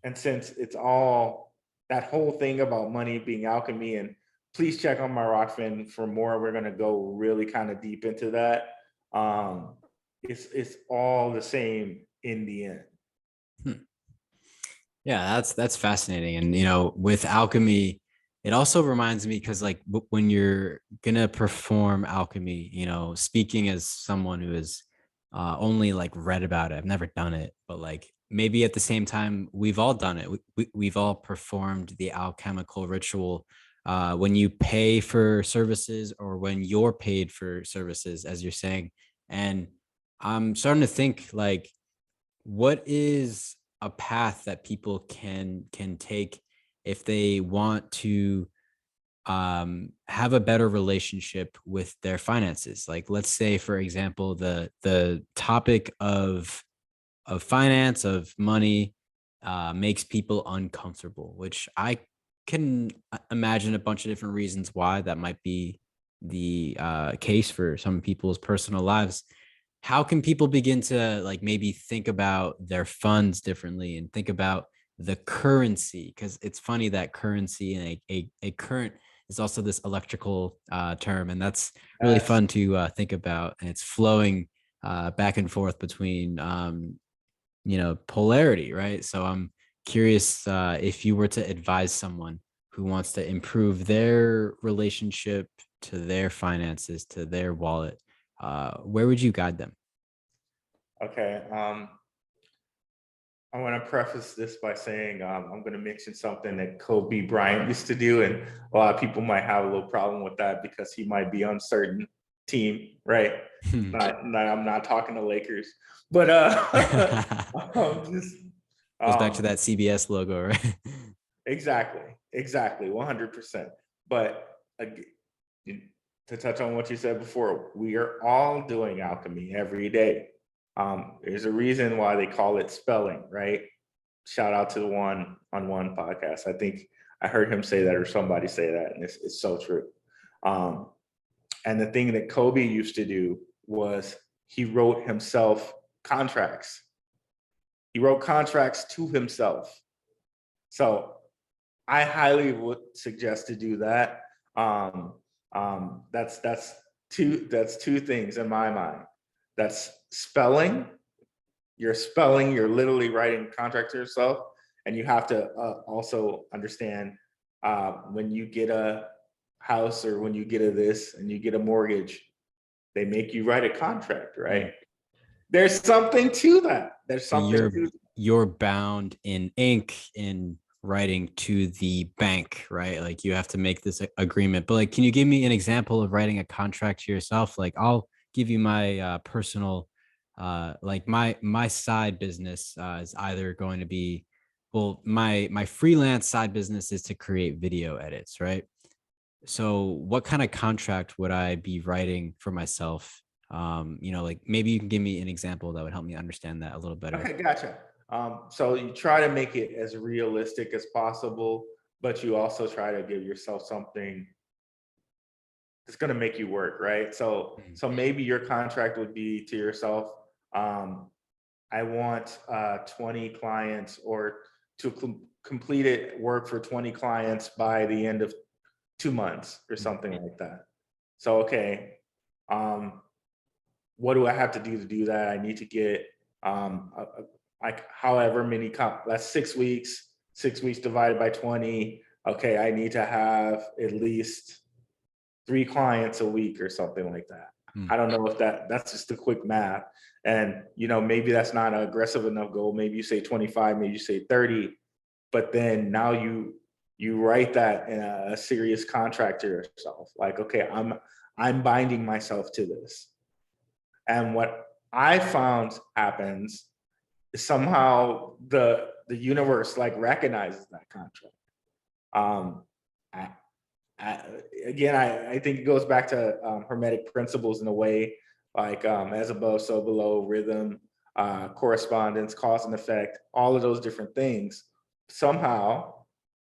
Speaker 2: and since it's all that whole thing about money being alchemy, and please check on my Rockfin for more. We're gonna go really kind of deep into that. Um, it's all the same in the end.
Speaker 1: Hmm. Yeah, that's fascinating. And with alchemy, it also reminds me because like when you're gonna perform alchemy, speaking as someone who has only like read about it, I've never done it, but like maybe at the same time, we've all done it. We've all performed the alchemical ritual when you pay for services or when you're paid for services, as you're saying. And I'm starting to think like, what is a path that people can take if they want to have a better relationship with their finances? Like, let's say for example, the topic of finance, of money, makes people uncomfortable, which I can imagine a bunch of different reasons why that might be the case for some people's personal lives. How can people begin to like maybe think about their funds differently and think about the currency? Because it's funny that currency and a current is also this electrical term, and that's really
Speaker 2: Yes.
Speaker 1: fun to think about, and it's flowing back and forth between polarity, right? So I'm curious, if you were to advise someone who wants to improve their relationship to their finances, to their wallet, where would you guide them?
Speaker 2: Okay. I want to preface this by saying I'm going to mention something that Kobe Bryant used to do, and a lot of people might have a little problem with that because he might be on certain team, right? I'm not talking to Lakers, but just
Speaker 1: Goes back to
Speaker 2: um,
Speaker 1: that CBS logo, right?
Speaker 2: exactly, 100%. But to touch on what you said before, we are all doing alchemy every day. There's a reason why they call it spelling, right? Shout out to the One on One podcast. I think I heard him say that or somebody say that, and it's so true. Um, and the thing that Kobe used to do was he wrote himself contracts. He wrote contracts to himself. So I highly would suggest to do that. Um, that's two things in my mind. That's spelling. You're spelling. You're literally writing a contract to yourself, and you have to also understand when you get a house or when you get a this and you get a mortgage, they make you write a contract,
Speaker 1: Mm.
Speaker 2: right? There's something to that. There's
Speaker 1: So
Speaker 2: something to
Speaker 1: you're bound in ink in writing to the bank, right? Like you have to make this agreement. But like, can you give me an example of writing a contract to yourself? Like I'll give you my personal like my side business is either going to be, well, my freelance side business is to create video edits, right? So what kind of contract would I be writing for myself? Like maybe you can give me an example that would help me understand that a little better.
Speaker 2: Okay, gotcha. So you try to make it as realistic as possible, but you also try to give yourself something that's going to make you work, right?
Speaker 1: Mhm.
Speaker 2: So maybe your contract would be to yourself. Um, I want 20 clients or to complete it work for 20 clients by the end of 2 months or something like that. So okay, um, what do I have to do that? I need to get like however many that's 6 weeks. 6 weeks divided by 20. Okay, I need to have at least 3 clients a week or something like that.
Speaker 1: Mm.
Speaker 2: I don't know if that's just a quick math. And maybe that's not an aggressive enough goal. Maybe you say 25, maybe you say 30, but then now you write that in a serious contract to yourself. Like, okay, I'm binding myself to this. And what I found happens is somehow the universe like recognizes that contract. Um, I, I, again, I think it goes back to Hermetic principles in a way, like as above, so below, rhythm, correspondence, cause and effect, all of those different things. Somehow,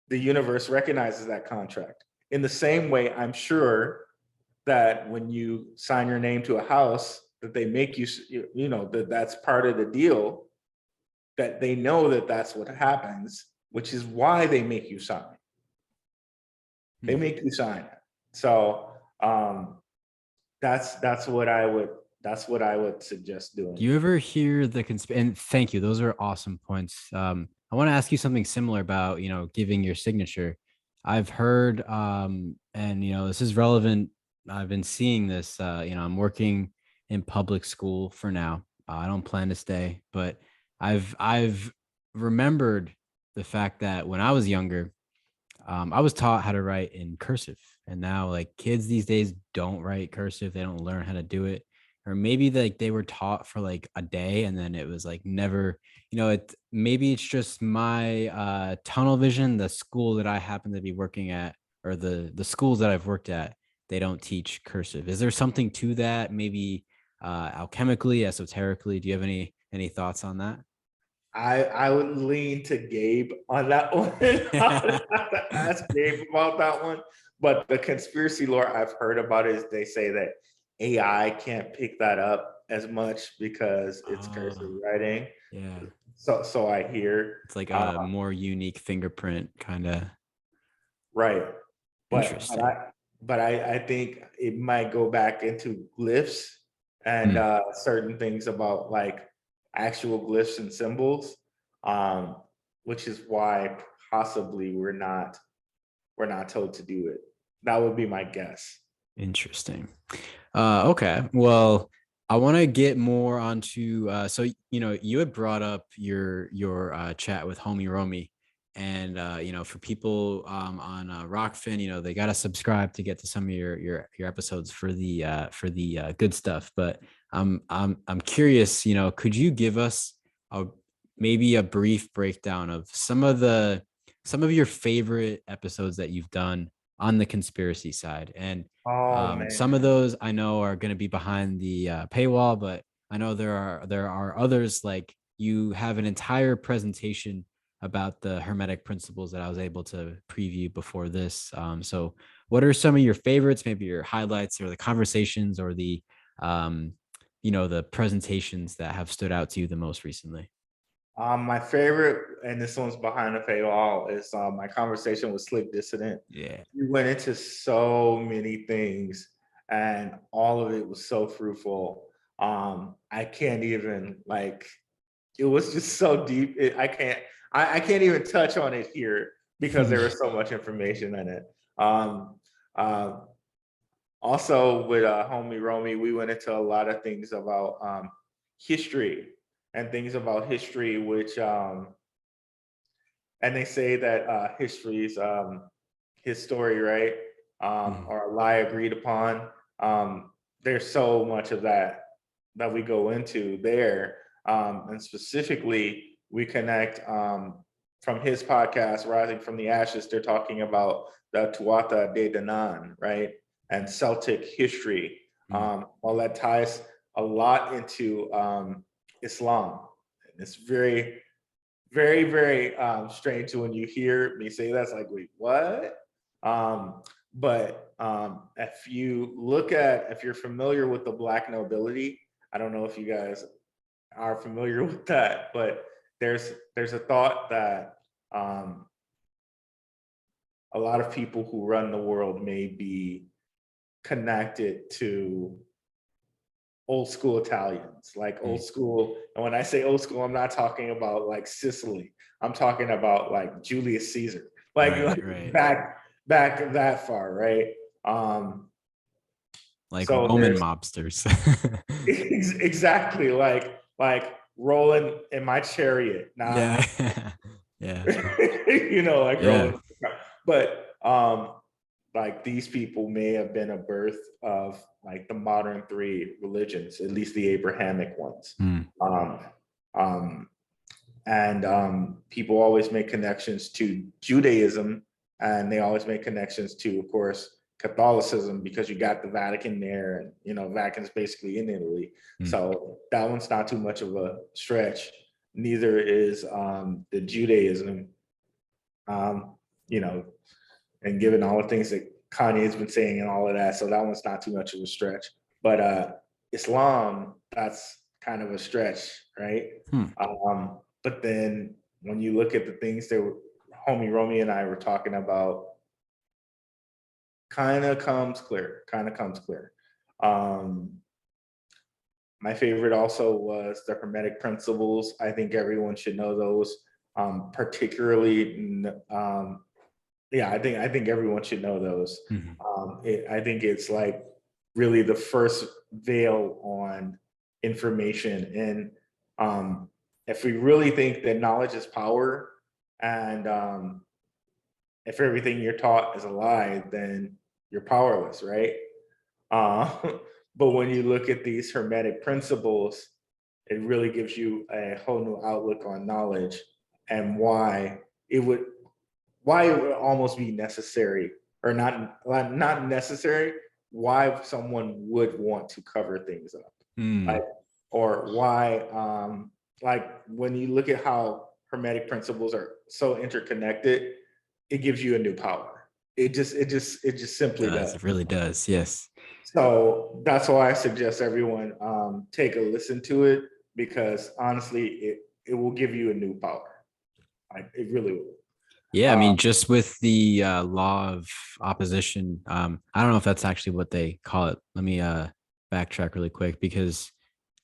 Speaker 2: the universe recognizes that contract. In the same way, I'm sure that when you sign your name to a house, that they make you, that that's part of the deal, that they know that that's what happens, which is why they make you sign. They make you sign it. So that's what I would suggest doing.
Speaker 1: Do you ever hear the and thank you, those are awesome points. I want to ask you something similar about, giving your signature. I've heard, and this is relevant. I've been seeing this. I'm working in public school for now. I don't plan to stay, but I've remembered the fact that when I was younger, I was taught how to write in cursive, and now like kids these days don't write cursive. They don't learn how to do it, or maybe like they were taught for like a day and then it was like never. Maybe it's just my tunnel vision. The school that I happen to be working at, or the schools that I've worked at, they don't teach cursive. Is there something to that? Maybe alchemically, esoterically. Do you have any thoughts on that?
Speaker 2: I would lean to Gabe on that one. I would have to ask Gabe about that one. But the conspiracy lore I've heard about is they say that AI can't pick that up as much because it's cursive writing.
Speaker 1: Yeah.
Speaker 2: So I hear.
Speaker 1: It's like a more unique fingerprint kind of.
Speaker 2: Right. But but
Speaker 1: Interesting.
Speaker 2: I but I think it might go back into glyphs and certain things about like actual glyphs and symbols, which is why possibly we're not told to do it. That would be my guess.
Speaker 1: Interesting. Okay. Well, I want to get more onto so you had brought up your chat with homie Romy, and for people on Rockfin, they got to subscribe to get to some of your episodes for the good stuff. But I'm curious, could you give us a maybe a brief breakdown of some of your favorite episodes that you've done on the conspiracy side? And
Speaker 2: Oh
Speaker 1: some of
Speaker 2: man.
Speaker 1: those I know are going to be behind the paywall, but I know there are others, like you have an entire presentation about the Hermetic principles that I was able to preview before this. So what are some of your favorites, maybe your highlights or the conversations or the presentations that have stood out to you the most recently?
Speaker 2: My favorite, and this one's behind the paywall, is my conversation with Slick Dissident.
Speaker 1: Yeah.
Speaker 2: We went into so many things, and all of it was so fruitful. I can't even like. It was just so deep. I can't even touch on it here because there was so much information in it. Um, uh, Also, with homie Romy, we went into a lot of things about history and things about history, which and they say that history is his story, right? Or a lie agreed upon. There's so much of that we go into there, and specifically we connect from his podcast, Rising from the Ashes. They're talking about the Tuatha De Danann, right? And Celtic history. All that ties a lot into Islam. And it's very, very, very strange when you hear me say that. It's like, wait, what? But if you're familiar with the Black nobility, I don't know if you guys are familiar with that, but there's a thought that a lot of people who run the world may be connected to old school Italians, like old school. And when I say old school, I'm not talking about like Sicily. I'm talking about like Julius Caesar,
Speaker 1: Right.
Speaker 2: back that far, right?
Speaker 1: Like
Speaker 2: So
Speaker 1: Roman
Speaker 2: there's
Speaker 1: mobsters.
Speaker 2: exactly like rolling in my chariot, not
Speaker 1: Yeah. Yeah.
Speaker 2: like
Speaker 1: Yeah.
Speaker 2: rolling. But like these people may have been a birth of like the modern three religions, at least the Abrahamic ones. Um, um, and people always make connections to Judaism, and they always make connections to, of course, Catholicism, because you got the Vatican there, and Vatican's basically in Italy. So that one's not too much of a stretch. Neither is the Judaism. you know, and given all the things that Kanye's been saying and all of that, so that one's not too much of a stretch. But Islam, that's kind of a stretch, right?
Speaker 1: Hmm.
Speaker 2: But then when you look at the things that homie Romy and I were talking about, kind of comes clear. Um, my favorite also was the Hermetic principles. I think everyone should know those, particularly. Yeah, I think everyone should know those.
Speaker 1: Mhm.
Speaker 2: I think it's like really the first veil on information, and if we really think that knowledge is power, and if everything you're taught is a lie, then you're powerless, right? Uh, but when you look at these Hermetic principles, it really gives you a whole new outlook on knowledge and it would why it would almost be necessary, or not necessary, why someone would want to cover things up, like,
Speaker 1: Mm.
Speaker 2: or why like when you look at how Hermetic principles are so interconnected, it gives you a new power. It just simply
Speaker 1: Does
Speaker 2: does.
Speaker 1: it really does? Yes.
Speaker 2: So that's why I suggest everyone take a listen to it, because honestly, it will give you a new power. It really will.
Speaker 1: Yeah, I
Speaker 2: Uh,
Speaker 1: mean, just with the law of opposition, I don't know if that's actually what they call it. Let me backtrack really quick because,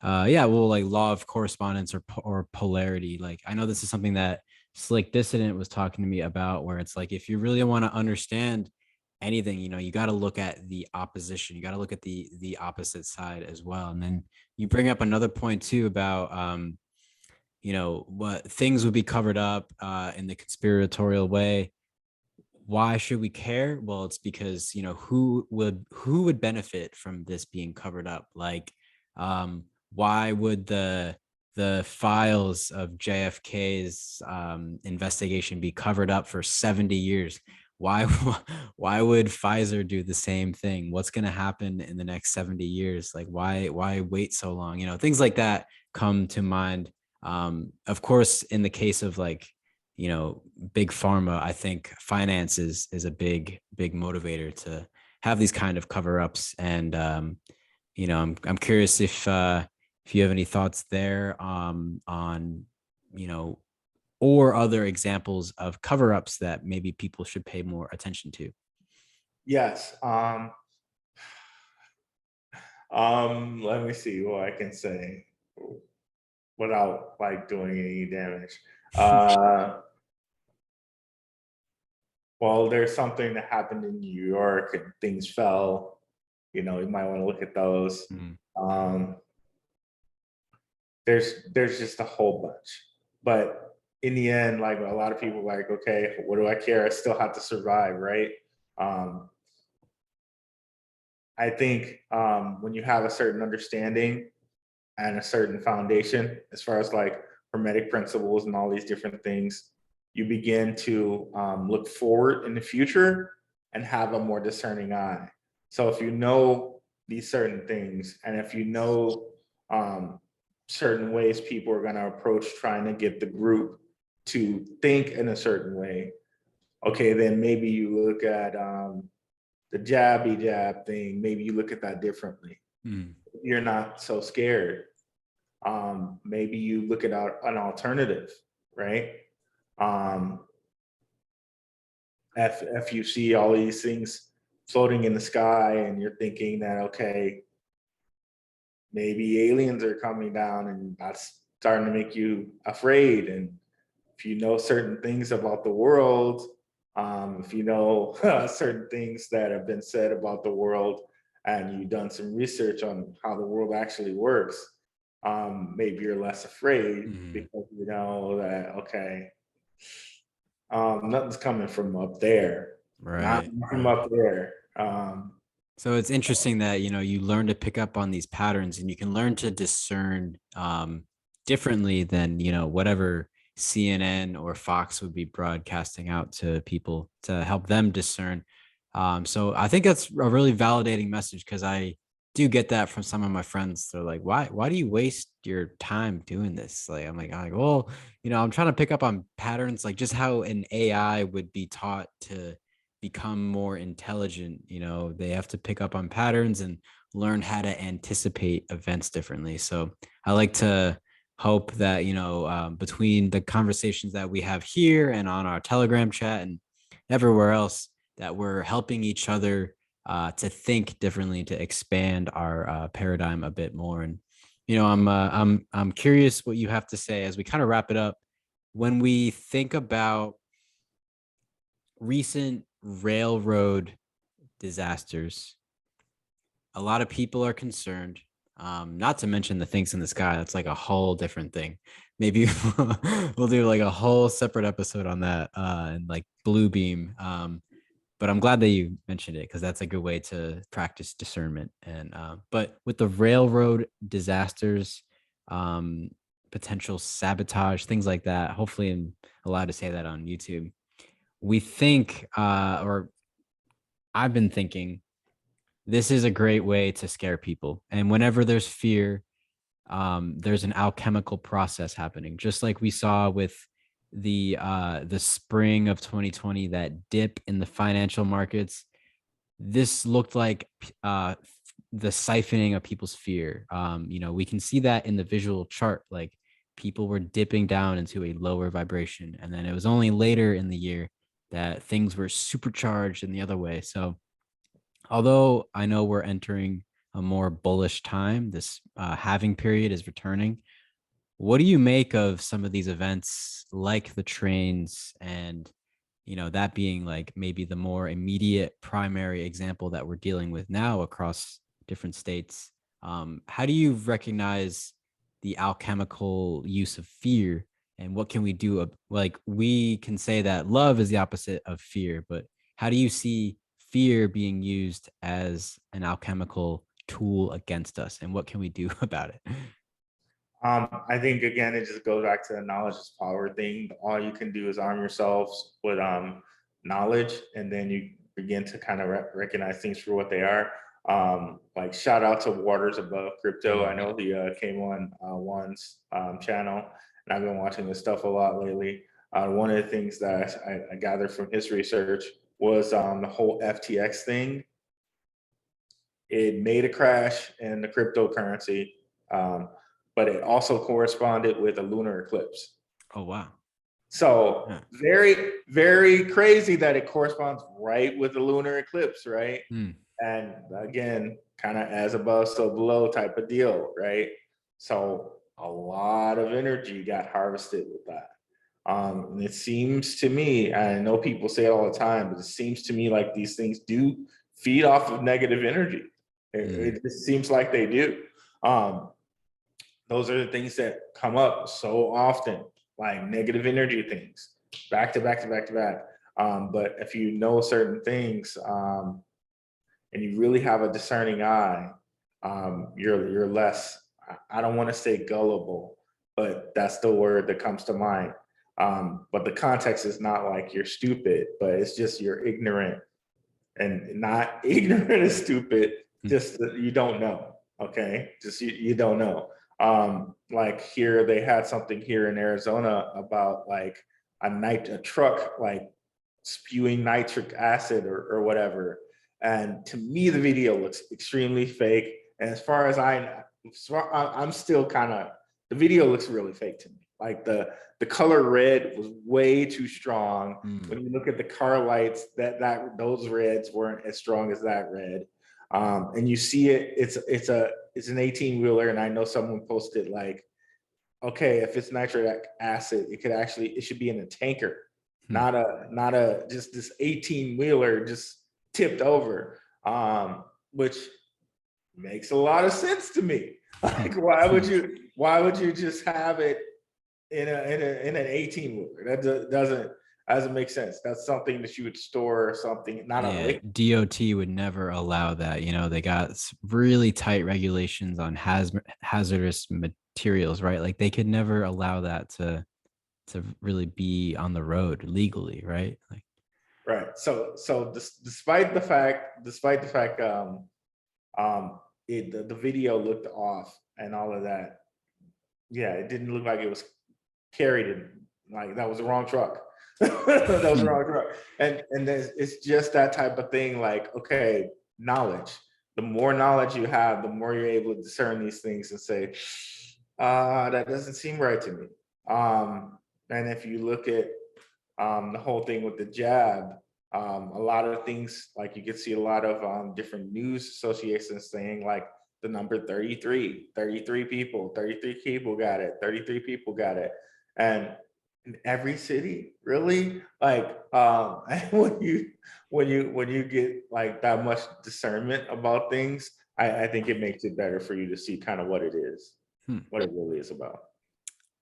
Speaker 1: yeah, well, like law of correspondence or polarity. Like, I know this is something that Slick Dissident was talking to me about, where it's like if you really want to understand anything, you got to look at the opposition. You got to look at the opposite side as well. And then you bring up another point too about what things would be covered up in the conspiratorial way. Why should we care? Well, it's because who would benefit from this being covered up? Like, why would the files of JFK's investigation be covered up for 70 years? Why why would Pfizer do the same thing? What's going to happen in the next 70 years? Like, why wait so long? Things like that come to mind. Of course, in the case of like, big pharma, I think finance is a big motivator to have these kind of cover ups. And I'm curious if you have any thoughts there on you know or other examples of cover ups that maybe people should pay more attention to.
Speaker 2: yes. Let me see what I can say without like doing any damage. Uh, well, there's something that happened in New York and things fell. You might want to look at those.
Speaker 1: Mm.
Speaker 2: Um, there's just a whole bunch, but in the end, like a lot of people, like, okay, what do I care? I still have to survive, right? Um, I think when you have a certain understanding and a certain foundation, as far as like Hermetic principles and all these different things, you begin to look forward in the future and have a more discerning eye. So if you know these certain things, and if you know um, certain ways people are going to approach trying to get the group to think in a certain way, okay, then maybe you look at the jabby jab thing, maybe you look at that differently.
Speaker 1: Mm.
Speaker 2: You're not so scared. Maybe you look at an alternative, right? Um, if you see all these things floating in the sky and you're thinking that, okay, maybe aliens are coming down, and that's starting to make you afraid. And if you know certain things about the world, if you know certain things that have been said about the world, and you've done some research on how the world actually works, maybe you're less afraid
Speaker 1: Mm.
Speaker 2: because you know that, okay, nothing's coming from up there, not
Speaker 1: Right,
Speaker 2: from
Speaker 1: right.
Speaker 2: up there.
Speaker 1: So it's interesting that you learn to pick up on these patterns, and you can learn to discern differently than whatever CNN or Fox would be broadcasting out to people to help them discern. So I think that's a really validating message because do get that from some of my friends. They're like, why do you waste your time doing this? Like, I'm like, well, I'm trying to pick up on patterns, like just how an AI would be taught to become more intelligent. They have to pick up on patterns and learn how to anticipate events differently. So I like to hope that, between the conversations that we have here and on our Telegram chat and everywhere else, that we're helping each other to think differently, to expand our paradigm a bit more. And I'm curious what you have to say as we kind of wrap it up. When we think about recent railroad disasters, a lot of people are concerned. Not to mention the things in the sky. That's like a whole different thing. Maybe we'll do like a whole separate episode on that, and like blue beam. But I'm glad that you mentioned it, because that's a good way to practice discernment. And but with the railroad disasters, um, potential sabotage, things like that. Hopefully, I'm allowed to say that on YouTube. We think, or I've been thinking, this is a great way to scare people. And whenever there's fear, there's an alchemical process happening, just like we saw with the spring of 2020, that dip in the financial markets. This looked like the siphoning of people's fear. We can see that in the visual chart, like people were dipping down into a lower vibration, and then it was only later in the year that things were supercharged in the other way. So although I know we're entering a more bullish time, this halving period is returning. What do you make of some of these events, like the trains, and that being like maybe the more immediate primary example that we're dealing with now across different states? How do you recognize the alchemical use of fear, and what can we do? Like, we can say that love is the opposite of fear, but how do you see fear being used as an alchemical tool against us, and what can we do about it?
Speaker 2: I think again, it just goes back to the knowledge is power thing. All you can do is arm yourselves with knowledge, and then you begin to kind of recognize things for what they are. Like shout out to Waters Above Crypto. I know he came on Juan's channel, and I've been watching this stuff a lot lately. One of the things that I gathered from his research was the whole FTX thing. It made a crash in the cryptocurrency. But it also corresponded with a lunar eclipse.
Speaker 1: Oh, wow.
Speaker 2: So very, very crazy that it corresponds right with the lunar eclipse, right? And again, kind of as above, so below type of deal, right? So a lot of energy got harvested with that. And it seems to me, I know people say it all the time, but it seems to me like these things do feed off of negative energy. It just seems like they do. Those are the things that come up so often, like negative energy things, back to back to back to back. But if you know certain things, and you really have a discerning eye, you're less, I don't want to say gullible, but that's the word that comes to mind. But the context is not like you're stupid, but it's just you're ignorant, and not ignorant is stupid, just that you don't know. Okay, just you don't know. Like here, they had something here in Arizona about like a truck like spewing nitric acid or whatever. And to me, the video looks extremely fake. And as far as I'm still kind of, the video looks really fake to me. Like the color red was way too strong. When you look at the car lights, those reds weren't as strong as that red. And you see it's an 18-wheeler, and I know someone posted like, okay, if it's nitric acid, it should be in a tanker, not a just this 18-wheeler just tipped over, which makes a lot of sense to me. Like, why would you just have it in an 18-wheeler? That doesn't make sense. That's something that you would store or something, not a liquid.
Speaker 1: DOT would never allow that. They got really tight regulations on hazardous materials, right? Like they could never allow that to really be on the road legally, right? Like,
Speaker 2: right. So despite the fact, the video looked off and all of that. Yeah, it didn't look like it was carried in, like that was the wrong truck. That was the wrong truck. And it's just that type of thing. Like, okay, knowledge. The more knowledge you have, the more you're able to discern these things and say, that doesn't seem right to me. And if you look at the whole thing with the jab, a lot of things, like you can see a lot of different news associations saying like the number 33, 33 people, 33 people got it, 33 people got it. And in every city, really, like when you get like that much discernment about things, I think it makes it better for you to see kind of what it is, what it really is about.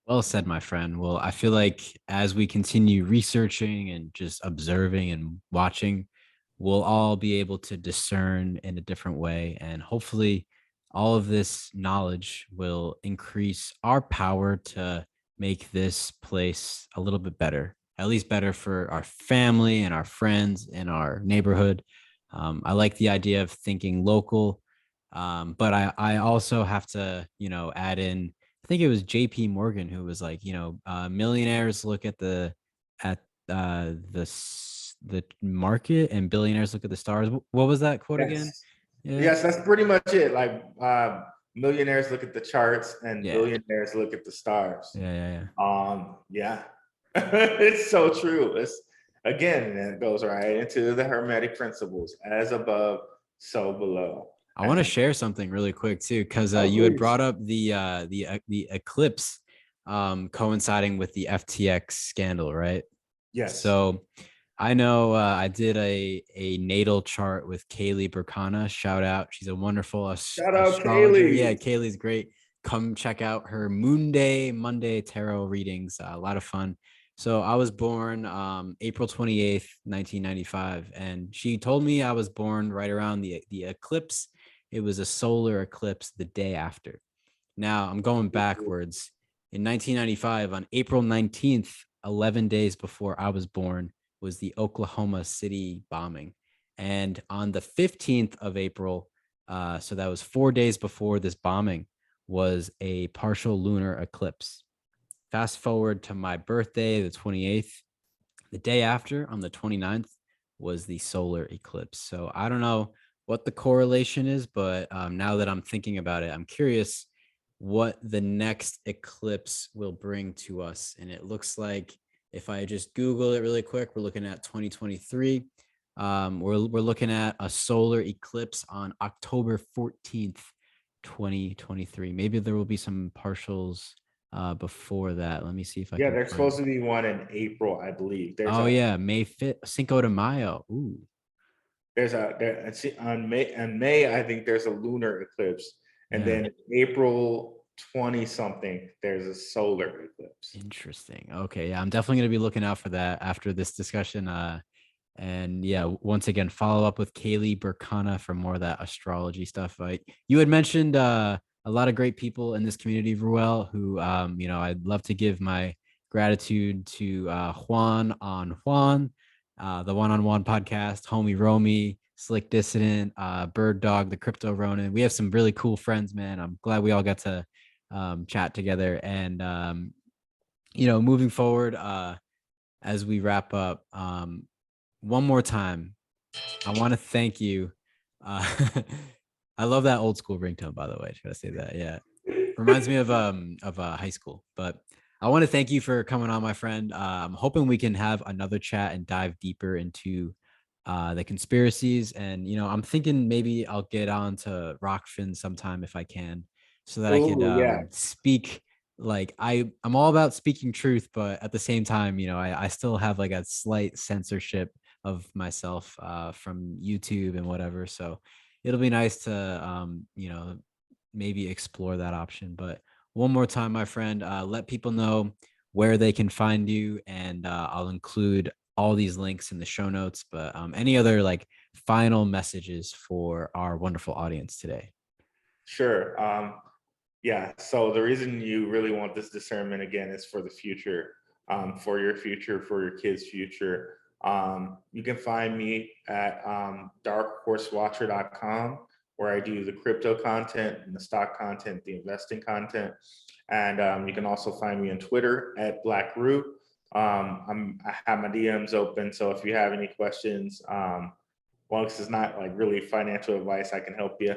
Speaker 1: Well said, my friend. Well, I feel like as we continue researching and just observing and watching, we'll all be able to discern in a different way. And hopefully, all of this knowledge will increase our power to make this place a little bit better, at least better for our family and our friends in our neighborhood. I like the idea of thinking local, but I also have to, add in. I think it was JP Morgan who was like, millionaires look at the market and billionaires look at the stars. What was that quote again?
Speaker 2: Yes.
Speaker 1: Yeah.
Speaker 2: Yes, that's pretty much it. Like millionaires look at the charts and
Speaker 1: Yeah.
Speaker 2: billionaires look at the stars.
Speaker 1: Yeah. Yeah. Yeah.
Speaker 2: Yeah. It's so true. It's again, it goes right into the Hermetic principles, as above, so below.
Speaker 1: I want to
Speaker 2: And
Speaker 1: share something really quick too, because
Speaker 2: oh,
Speaker 1: you had
Speaker 2: please.
Speaker 1: brought up the eclipse coinciding with the FTX scandal, right?
Speaker 2: Yes.
Speaker 1: So I know I did a natal chart with Kaylee Burkana. Shout out. She's a wonderful
Speaker 2: Shout out
Speaker 1: astrologer. Yeah,
Speaker 2: Kaylee.
Speaker 1: Kaylee's great. Come check out her Moon Day Monday tarot readings. A lot of fun. So I was born April 28th, 1995. And she told me I was born right around the eclipse. It was a solar eclipse the day after. Now I'm going backwards. In 1995, on April 19th, 11 days before I was born, was the Oklahoma City bombing. And on the 15th of April, so that was 4 days before this bombing, was a partial lunar eclipse. Fast forward to my birthday, the 28th. The day after, on the 29th, was the solar eclipse. So I don't know what the correlation is, but now that I'm thinking about it, I'm curious what the next eclipse will bring to us. And it looks like if I just Google it really quick, we're looking at 2023. We're looking at a solar eclipse on October 14th, 2023. Maybe there will be some partials before that. Let me see if I
Speaker 2: Yeah,
Speaker 1: can
Speaker 2: there's
Speaker 1: find.
Speaker 2: supposed to be one in April, I believe.
Speaker 1: Oh yeah, May 5th, Cinco de Mayo. Ooh,
Speaker 2: On May, I think there's a lunar eclipse, and
Speaker 1: yeah,
Speaker 2: then April 20 something, there's a solar eclipse.
Speaker 1: interesting. Okay, yeah, I'm definitely gonna be looking out for that after this discussion. And yeah, once again, follow up with Kaylee Burkana for more of that astrology stuff. You had mentioned a lot of great people in this community, Ruel, who I'd love to give my gratitude to Juan, the One on One podcast, Homie Romy, Slick Dissident, Bird Dog, the Crypto Ronin. We have some really cool friends, man. I'm glad we all got to chat together. And moving forward, as we wrap up, one more time, I want to thank you. Uh, I love that old school ringtone, by the way. I gotta say that. Yeah, reminds me of high school. But I want to thank you for coming on, my friend. I'm hoping we can have another chat and dive deeper into the conspiracies. And I'm thinking maybe I'll get on to Rockfin sometime if I can, so that I could
Speaker 2: Oh yeah,
Speaker 1: speak. Like I'm all about speaking truth, but at the same time, I still have like a slight censorship of myself from YouTube and whatever. So it'll be nice to maybe explore that option. But one more time, my friend, let people know where they can find you, and I'll include all these links in the show notes. But any other like final messages for our wonderful audience today?
Speaker 2: sure. Yeah, so the reason you really want this discernment again is for the future, for your future, for your kids' future. You can find me at darkhorsewatcher.com. where I do the crypto content and the stock content, the investing content. And you can also find me on Twitter at Black Root. I have my DMs open, so if you have any questions, long as it's not like really financial advice, I can help you.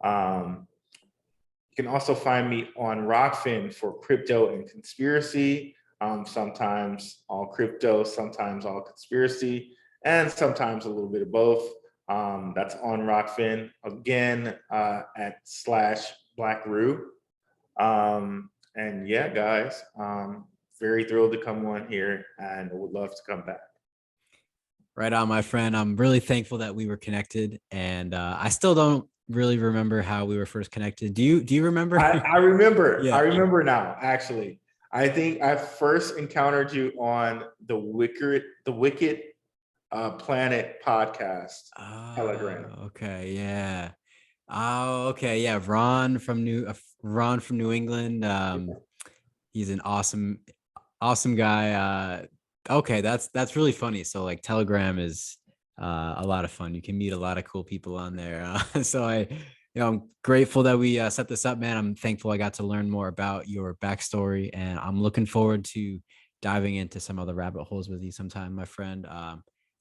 Speaker 2: You can also find me on Rockfin for crypto and conspiracy. Sometimes all crypto, sometimes all conspiracy, and sometimes a little bit of both. That's on Rockfin again at /BlackRoo. And yeah, guys, very thrilled to come on here and would love to come back.
Speaker 1: Right on, my friend. I'm really thankful that we were connected, and I still don't really remember how we were first connected. Do you remember?
Speaker 2: I remember.
Speaker 1: Yeah.
Speaker 2: I remember now. Actually, I think I first encountered you on the Wicked Planet podcast. Telegram.
Speaker 1: Okay. Yeah. Oh, okay. Yeah. Ron from New England. He's an awesome guy. Okay, that's really funny. So like Telegram is a lot of fun. You can meet a lot of cool people on there. I'm grateful that we set this up, man. I'm thankful I got to learn more about your backstory, and I'm looking forward to diving into some other rabbit holes with you sometime, my friend.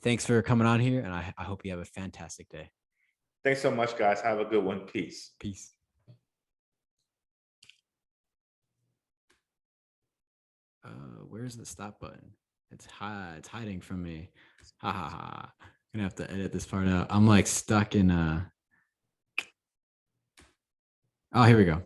Speaker 1: Thanks for coming on here, and I hope you have a fantastic day.
Speaker 2: Thanks so much, guys. Have a good one. Peace.
Speaker 1: Peace. Where's the stop button? It's hiding from me. Ha ha ha. I'm gonna have to edit this part out. I'm like stuck in oh, here we go.